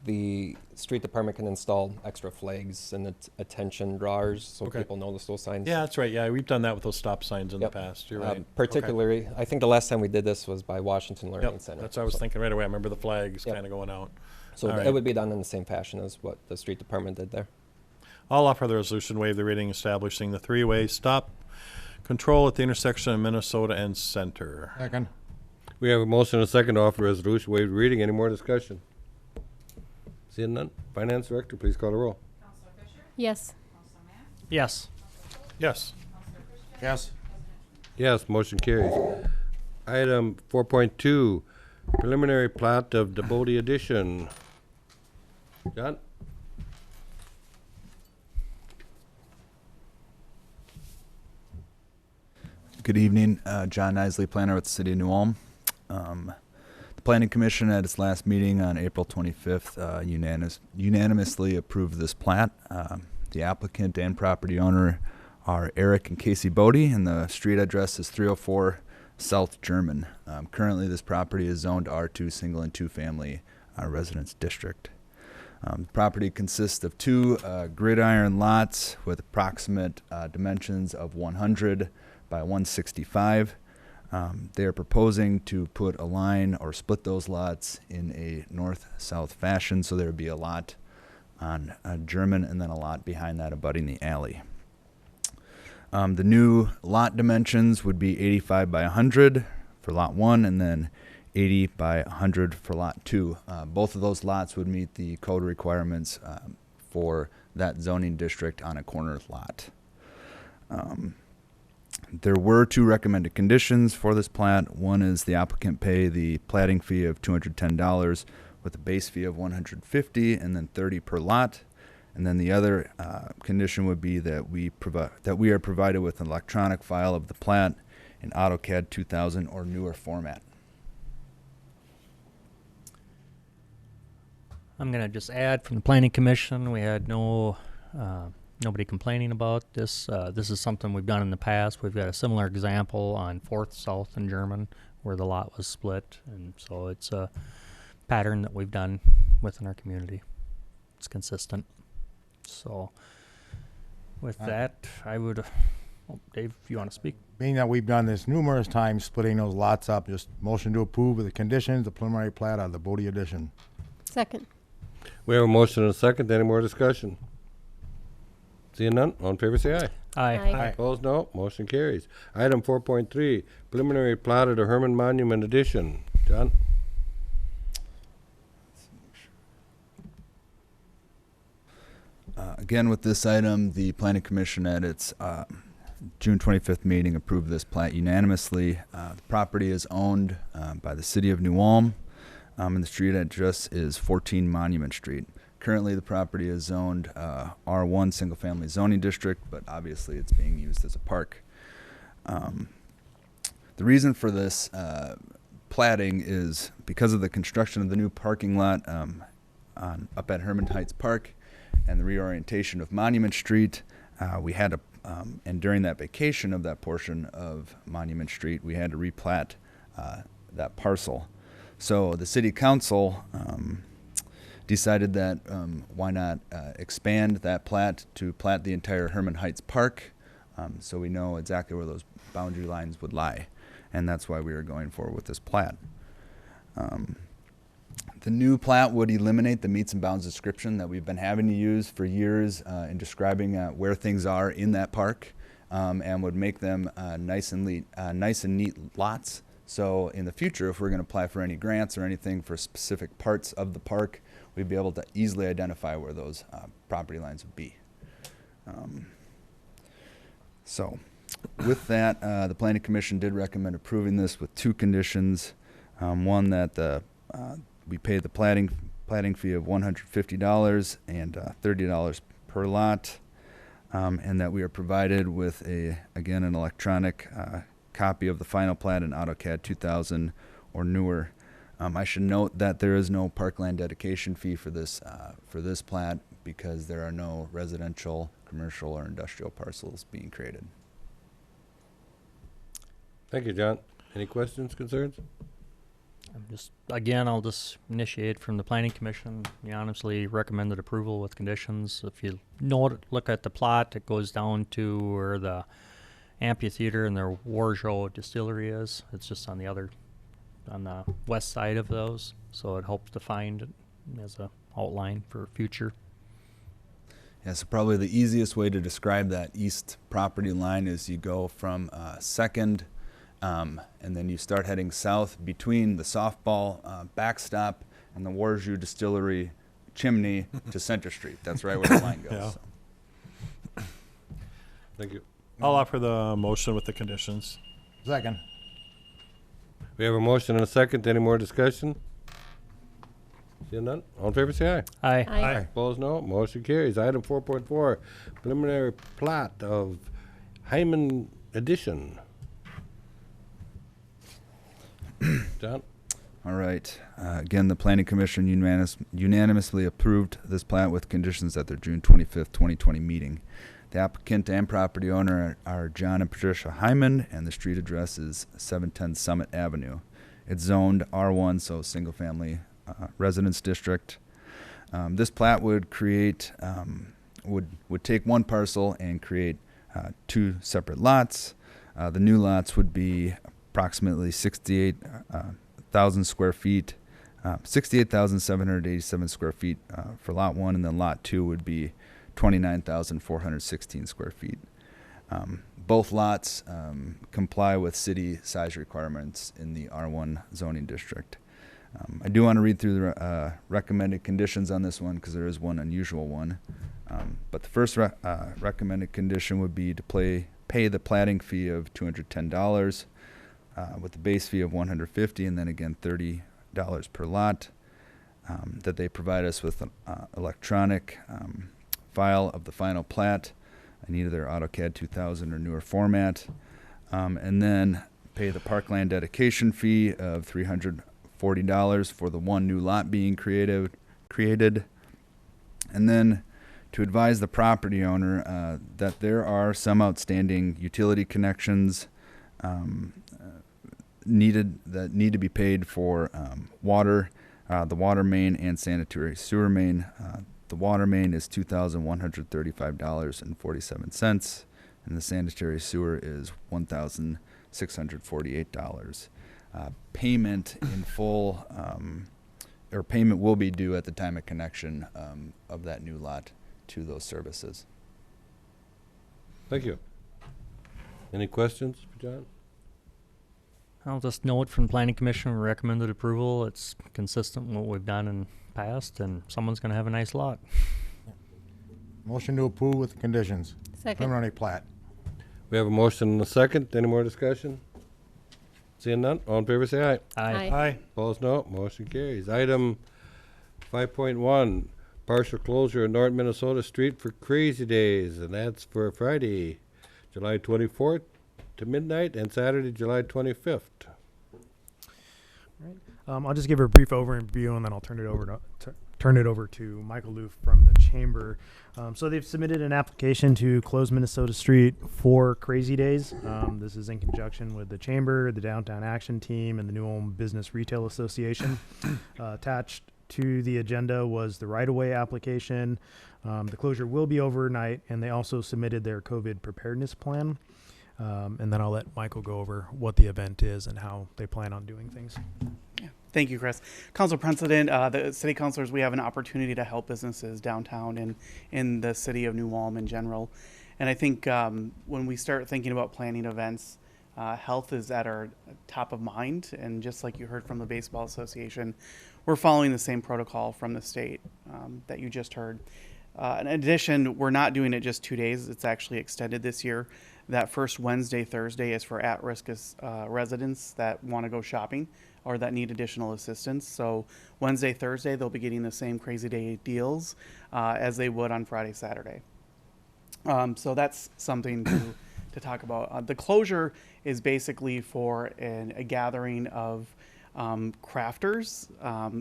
the street department can install extra flags and attention drawers so people notice those signs. Yeah, that's right. Yeah, we've done that with those stop signs in the past. You're right. Particularly, I think the last time we did this was by Washington Learning Center. That's what I was thinking right away. I remember the flags kind of going out. So it would be done in the same fashion as what the street department did there. I'll offer the resolution, waive the reading, establishing the three-way stop control at the intersection of Minnesota and Center. Second. We have a motion and a second to offer resolution, waive the reading. Any more discussion? Seeing none. Finance Director, please call the roll. Yes. Yes. Yes. Yes. Yes, motion carries. Item 4.2, preliminary plat of the Bodie addition. John? Good evening. John Isley, planner with the City of New Ulm. The Planning Commission at its last meeting on April 25th unanimously approved this plat. The applicant and property owner are Eric and Casey Bodie, and the street address is 304 South German. Currently, this property is zoned R2 single and two family residence district. The property consists of two gridiron lots with approximate dimensions of 100 by 165. They are proposing to put a line or split those lots in a north-south fashion, so there would be a lot on German and then a lot behind that abutting the alley. The new lot dimensions would be 85 by 100 for lot 1 and then 80 by 100 for lot 2. Both of those lots would meet the code requirements for that zoning district on a corner lot. There were two recommended conditions for this plat. One is the applicant pay the platting fee of $210 with a base fee of $150 and then $30 per lot. And then the other condition would be that we are provided with an electronic file of the plat in AutoCAD 2000 or newer format. I'm going to just add from the Planning Commission, we had nobody complaining about this. This is something we've done in the past. We've got a similar example on 4th South and German where the lot was split. And so it's a pattern that we've done within our community. It's consistent. So with that, I would, Dave, if you want to speak. Being that we've done this numerous times, splitting those lots up, just motion to approve with the conditions, the preliminary plat of the Bodie addition. Second. We have a motion and a second. Any more discussion? Seeing none, all in favor say aye. Aye. Aye. Opposed, no. Motion carries. Item 4.3, preliminary plat of the Herman Monument addition. John? Again, with this item, the Planning Commission at its June 25th meeting approved this plat unanimously. The property is owned by the City of New Ulm, and the street address is 14 Monument Street. Currently, the property is zoned R1 single-family zoning district, but obviously it's being used as a park. The reason for this platting is because of the construction of the new parking lot up at Herman Heights Park and the reorientation of Monument Street. We had to, and during that vacation of that portion of Monument Street, we had to replat that parcel. So the City Council decided that why not expand that plat to plat the entire Herman Heights Park, so we know exactly where those boundary lines would lie, and that's why we are going forward with this plat. The new plat would eliminate the meets and bounds description that we've been having to use for years in describing where things are in that park, and would make them nice and neat lots. So in the future, if we're going to apply for any grants or anything for specific parts of the park, we'd be able to easily identify where those property lines would be. So with that, the Planning Commission did recommend approving this with two conditions. One, that we pay the platting fee of $150 and $30 per lot, and that we are provided with again an electronic copy of the final plat in AutoCAD 2000 or newer. I should note that there is no parkland dedication fee for this plat because there are no residential, commercial, or industrial parcels being created. Thank you, John. Any questions, concerns? I'll just initiate from the Planning Commission. Unanimously recommended approval with conditions. If you look at the plot, it goes down to where the amphitheater and the Warjo distillery is. It's just on the west side of those, so it helps define it as a outline for future. Yeah, so probably the easiest way to describe that east property line is you go from Second, and then you start heading south between the softball backstop and the Warjo distillery chimney to Center Street. That's right where the line goes. Yeah. So. Thank you. I'll offer the motion with the conditions. Second. We have a motion and a second. Any more discussion? Seeing none? All in favor, say aye. Aye. Aye. Opposed, no. Motion carries. Item 4.4, preliminary plat of Hyman Addition. John? All right. Again, the Planning Commission unanimously approved this plat with conditions at their June 25th, 2020 meeting. The applicant and property owner are John and Patricia Hyman, and the street address is 710 Summit Avenue. It's zoned R1, so single-family residence district. This plat would create, would take one parcel and create two separate lots. The new lots would be approximately 68,000 square feet, 68,787 square feet for lot one, and then lot two would be 29,416 square feet. Both lots comply with city size requirements in the R1 zoning district. I do want to read through the recommended conditions on this one because there is one unusual one. But the first recommended condition would be to pay the platting fee of $210 with the base fee of $150 and then again $30 per lot. That they provide us with an electronic file of the final plat in either their AutoCAD 2000 or newer format, and then pay the parkland dedication fee of $340 for the one new lot being created, and then to advise the property owner that there are some outstanding utility connections need to be paid for water, the water main and sanitary sewer main. The water main is $2,135.47, and the sanitary sewer is $1,648. Payment in full, or payment will be due at the time of connection of that new lot to those services. Thank you. Any questions for John? I'll just note from the Planning Commission, recommended approval. It's consistent with what we've done in past, and someone's going to have a nice lot. Motion to approve with conditions. Second. Preliminary plat. We have a motion and a second. Any more discussion? Seeing none, all in favor say aye. Aye. Aye. Opposed, no. Motion carries. Item 5.1, partial closure of North Minnesota Street for Crazy Days, and that's for Friday, July 24th to midnight, and Saturday, July 25th. I'll just give a brief overview, and then I'll turn it over to Michael Loof from the Chamber. So they've submitted an application to close Minnesota Street for Crazy Days. This is in conjunction with the Chamber, the Downtown Action Team, and the New Ulm Business Retail Association. Attached to the agenda was the right-of-way application. The closure will be overnight, and they also submitted their COVID preparedness plan. And then I'll let Michael go over what the event is and how they plan on doing things. Thank you, Chris. Council President, the city councilors, we have an opportunity to help businesses downtown and in the city of New Ulm in general. And I think when we start thinking about planning events, health is at our top of mind. And just like you heard from the Baseball Association, we're following the same protocol from the state that you just heard. In addition, we're not doing it just 2 days. It's actually extended this year. That first Wednesday, Thursday is for at-risk residents that want to go shopping or that need additional assistance. So Wednesday, Thursday, they'll be getting the same Crazy Day deals as they would on Friday, Saturday. So that's something to talk about. The closure is basically for a gathering of crafters.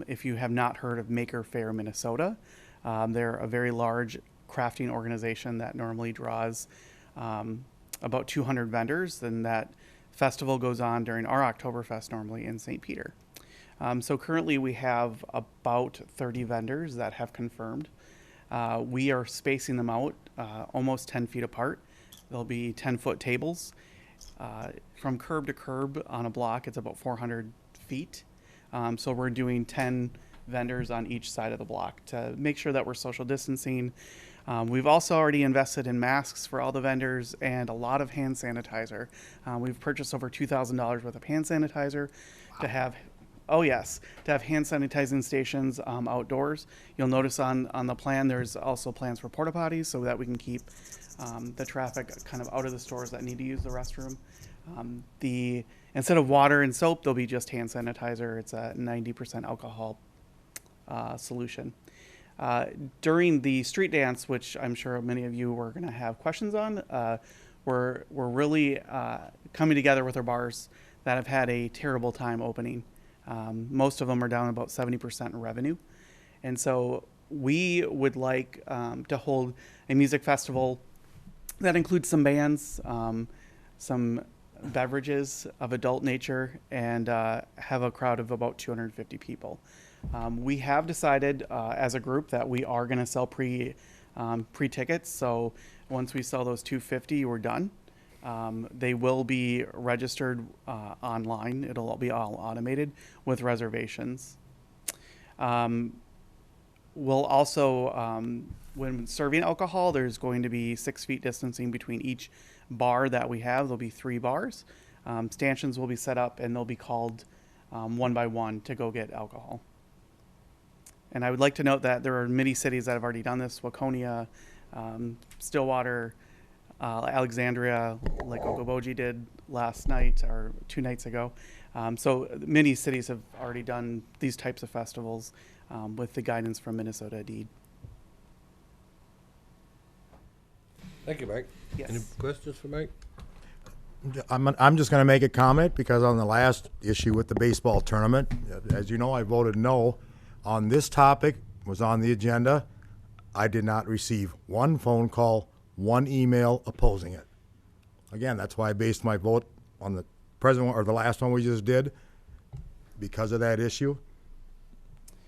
If you have not heard of Maker Faire Minnesota, they're a very large crafting organization that normally draws about 200 vendors, and that festival goes on during our Oktoberfest normally in St. Peter. So currently we have about 30 vendors that have confirmed. We are spacing them out almost 10 feet apart. There'll be 10-foot tables. From curb to curb on a block, it's about 400 feet. So we're doing 10 vendors on each side of the block to make sure that we're social distancing. We've also already invested in masks for all the vendors and a lot of hand sanitizer. We've purchased over $2,000 worth of hand sanitizer to have, oh yes, to have hand sanitizing stations outdoors. You'll notice on the plan there's also plans for porta potties so that we can keep the traffic kind of out of the stores that need to use the restroom. Instead of water and soap, there'll be just hand sanitizer. It's a 90% alcohol solution. During the street dance, which I'm sure many of you were going to have questions on, we're really coming together with our bars that have had a terrible time opening. Most of them are down about 70% in revenue. And so we would like to hold a music festival that includes some bands, some beverages of adult nature, and have a crowd of about 250 people. We have decided as a group that we are going to sell pre-tickets. So once we sell those 250, we're done. They will be registered online. It'll be all automated with reservations. We'll also, when serving alcohol, there's going to be 6 feet distancing between each bar that we have. There'll be 3 bars. Stanchions will be set up and they'll be called one by one to go get alcohol. And I would like to note that there are many cities that have already done this. Waconia, Stillwater, Alexandria, like Okoboji did last night or 2 nights ago. So many cities have already done these types of festivals with the guidance from Minnesota Deed. Thank you, Mike. Yes. Any questions for Mike? I'm just going to make a comment because on the last issue with the baseball tournament, as you know, I voted no on this topic. Was on the agenda. I did not receive one phone call, one email opposing it. Again, that's why I based my vote on the present one or the last one we just did. Because of that issue,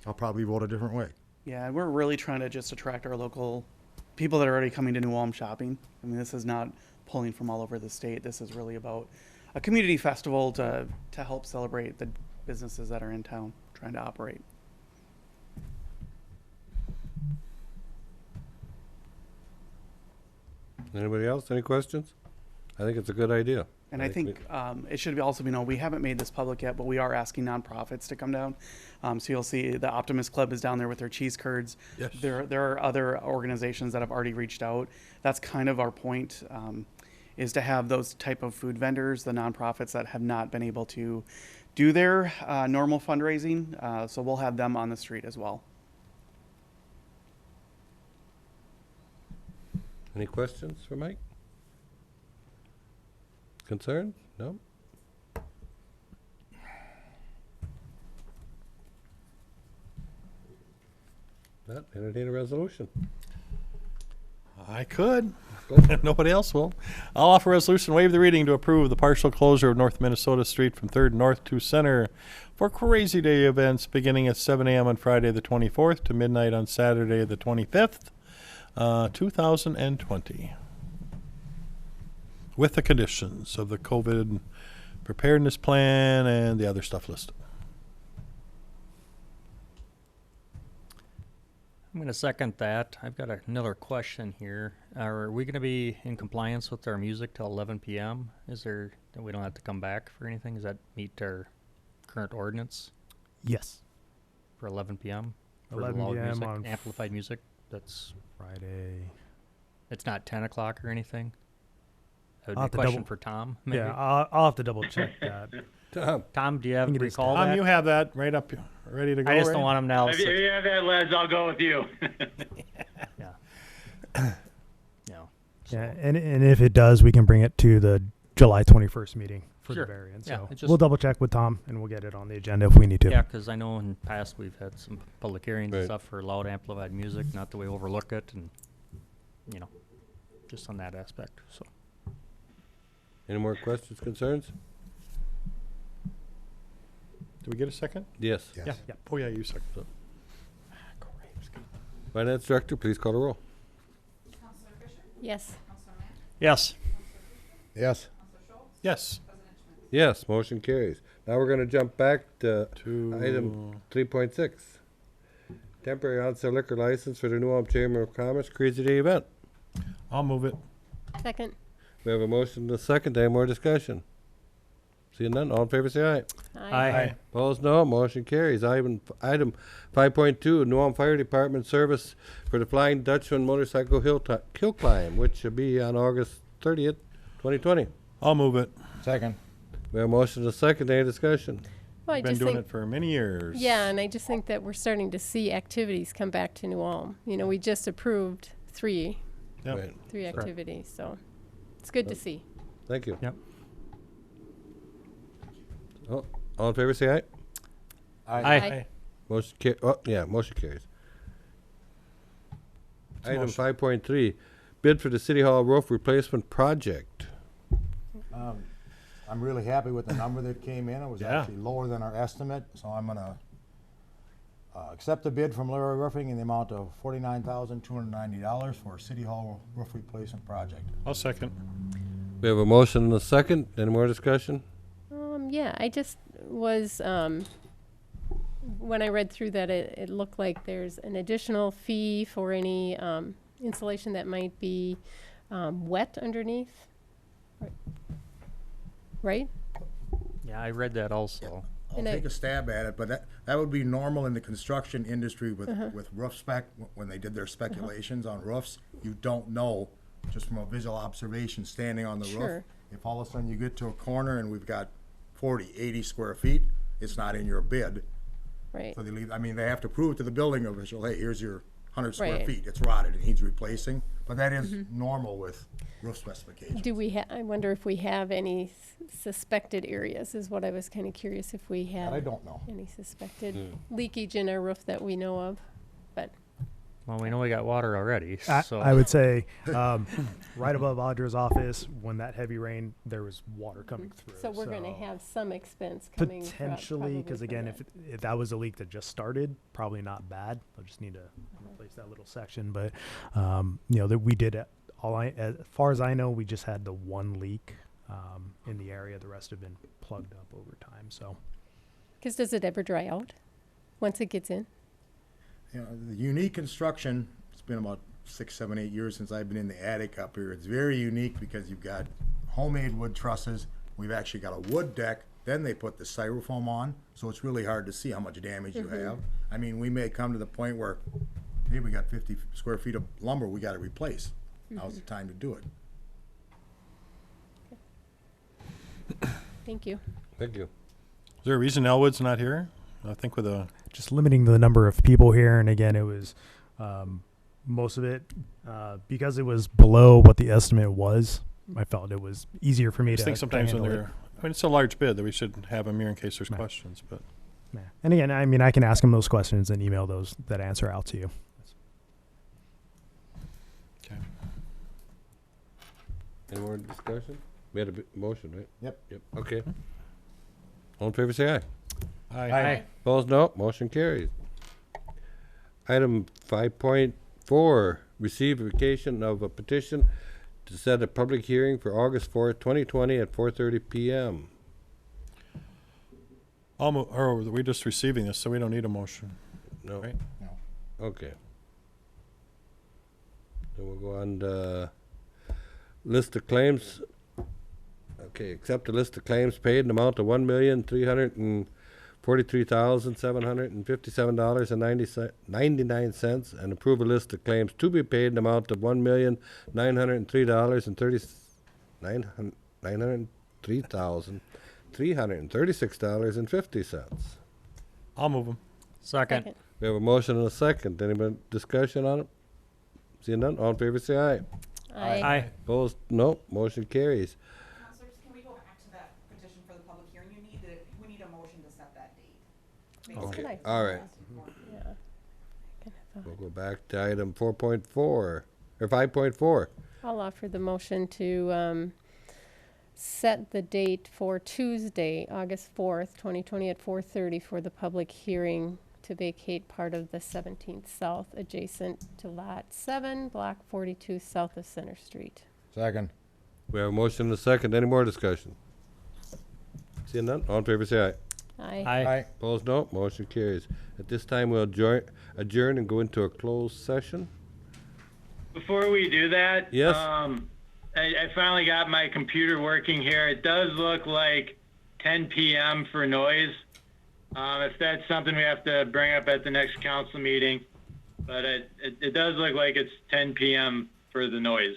I'll probably vote a different way. Yeah, we're really trying to just attract our local people that are already coming to New Ulm shopping. I mean, this is not pulling from all over the state. This is really about a community festival to help celebrate the businesses that are in town trying to operate. Anybody else? Any questions? I think it's a good idea. And I think it should also be known, we haven't made this public yet, but we are asking nonprofits to come down. So you'll see the Optimist Club is down there with their cheese curds. Yes. There are other organizations that have already reached out. That's kind of our point, is to have those type of food vendors, the nonprofits that have not been able to do their normal fundraising. So we'll have them on the street as well. Any questions for Mike? Concerns? No? That entertain a resolution. I could. Nobody else will. I'll offer a resolution, waive the reading to approve the partial closure of North Minnesota Street from 3rd North to Center for Crazy Day events beginning at 7 a.m. on Friday the 24th to midnight on Saturday the 25th, 2020. With the conditions of the COVID preparedness plan and the other stuff listed. I'm going to second that. I've got another question here. Are we going to be in compliance with our music till 11 p.m.? We don't have to come back for anything? Does that meet our current ordinance Yes. for 11 p.m.? For 11 loud p.m. music, on amplified music? That's Friday. It's not 10 o'clock or anything? That I'll would have be to a question double- for Tom, maybe? Yeah, I'll have to double check that. Tom, do you I have think it is recall Tom, that? you have that right up, ready to go. I just right? don't want him now. If you have that, Les, I'll go with you. Yeah. Yeah. Yeah, and if it does, we can bring it to the July 21st meeting for Sure. the variance. Yeah, So it just- we'll double check with Tom, and we'll get it on the agenda if we need to. Yeah, because I know in the past we've had some public hearings and Right. stuff for loud amplified music, not that we overlook it, and, just on that aspect, so. Any more questions, concerns? Do we get a second? Yes. Yeah. Oh, yeah, you second. So- Finance Director, please call the roll. Yes. Yes. Yes. Yes. Yes, motion carries. Now we're gonna jump back to item 3.6. Temporary on-sale liquor license for the New Ulm Chamber of Commerce Crazy Day event. I'll move it. Second. We have a motion and a second. Any more discussion? Seeing none, all in favor say aye. Aye. Opposed, no. Motion carries. Item 5.2, New Ulm Fire Department service for the Flying Dutchman motorcycle hill climb, which should be on August 30th, 2020. I'll move it. Second. We have a motion and a second. Any discussion? Well, I Been just doing think, it for many years. yeah, and I just think that we're starting to see activities come back to New Ulm. We just approved three Yep. Right. activities, so it's good to see. Thank you. Yep. Oh, all in favor say aye. Aye. Motion motion carries. Item motion. 5.3, bid for the City Hall roof replacement project. I'm really happy with the number that came in. It was Yeah. actually lower than our estimate, so I'm gonna accept the bid from Larry Roofing in the amount of $49,290 for City Hall roof replacement project. I'll second. We have a motion and a second. Any more discussion? Yeah, I just was, when I read through that, it looked like there's an additional fee for any insulation that might be wet underneath. Right? Yeah, I read that also. I'll And take a stab at it, but that would be normal in the construction industry with, with roof spec, when they did their speculations on roofs. You don't know, just from a visual observation, standing on the roof. Sure. If all of a sudden you get to a corner and we've got 40, 80 square feet, it's not in your bid. Right. So they have to prove to the building official, hey, here's your 100 square Right. feet. It's rotted, it needs replacing. But that is normal with roof specifications. Do we I wonder if we have any suspected areas, is what I was kind of curious if we have. I don't know. Any suspected leakage in our roof that we know of, but. Well, we know we got water already, so. I would say right above Audra's office, when that heavy rain, there was water coming through. So we're gonna have some expense coming. Potentially, because probably again, from if that was a leak that just started, probably not bad. They'll just need to replace that little section. But that we did as far as I know, we just had the one leak in the area. The rest have been plugged up over time. So, Because does it ever dry out once it gets in? The unique construction, it's been about 6, 7, 8 years since I've been in the attic up here. It's very unique because you've got homemade wood trusses. We've actually got a wood deck. Then they put the styrofoam on, so it's really hard to see how much damage you have. I mean, we may come to the point where, hey, we got 50 square feet of lumber we got to replace. Now's the time to do it. Thank you. Thank you. Is there a reason Elwood's not here? I think with a. just limiting the number of people here, and again, it was most of it because it was below what the estimate was. I felt it was easier for me I to think sometimes when handle it. it's a large bid that we should have them here in case there's questions, but. Yeah. And again, I mean, I can ask them those questions and email that answer out to you. Okay. Any more discussion? We had a motion, right? Yep. Okay. All in favor say aye. Aye. Opposed, no. Motion carries. Item 5.4, reciprocation of a petition to set a public hearing for August 4th, 2020 at 4:30 p.m. Or are we just receiving this, so we don't need a motion? No. Right? No. Okay. Then we'll go on to list of claims. Okay, accept the list of claims paid in the amount of $1,343,757.99 and approve a list of claims to be paid in the amount of $1,903,336.50. I'll move them. Second. We have a motion and a second. Any discussion on it? Seeing none, all in favor say aye. Aye. Opposed, no. Motion carries. Councilors, can we go back to that petition for the public hearing? We need a motion to set that date. Okay, all right. Yeah. We'll go back to item 4.4, or 5.4. I'll offer the motion to set the date for Tuesday, August 4th, 2020 at 4:30 for the public hearing to vacate part of the 17th South adjacent to Lot 7, Block 42, south of Center Street. Second. We have a motion and a second. Any more discussion? Seeing none, all in favor say aye. Aye. Opposed, no. Motion carries. At this time, we'll adjourn and go into a closed session. Before we do that, Yes. I finally got my computer working here. It does look like 10 p.m. for noise. If that's something we have to bring up at the next council meeting, but it does look like it's 10 p.m. for the noise.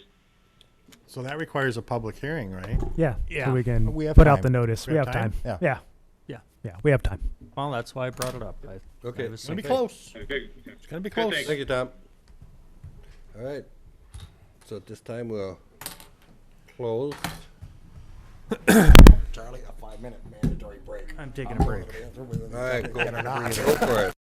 So that requires a public hearing, right? Yeah. Yeah. So we can We have put out time. the notice. We have time. Yeah. Yeah. Yeah. Yeah. We have time. Well, that's why I brought it up. Okay. It's gonna be close. Okay. It's gonna be Good, close. thanks. Thank you, Tom. All right. So at this time, we'll close. Charlie, a 5-minute mandatory break. I'm taking a break. All right, go for it.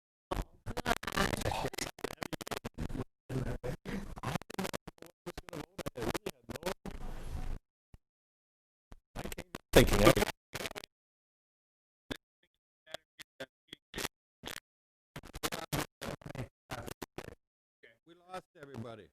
We lost everybody.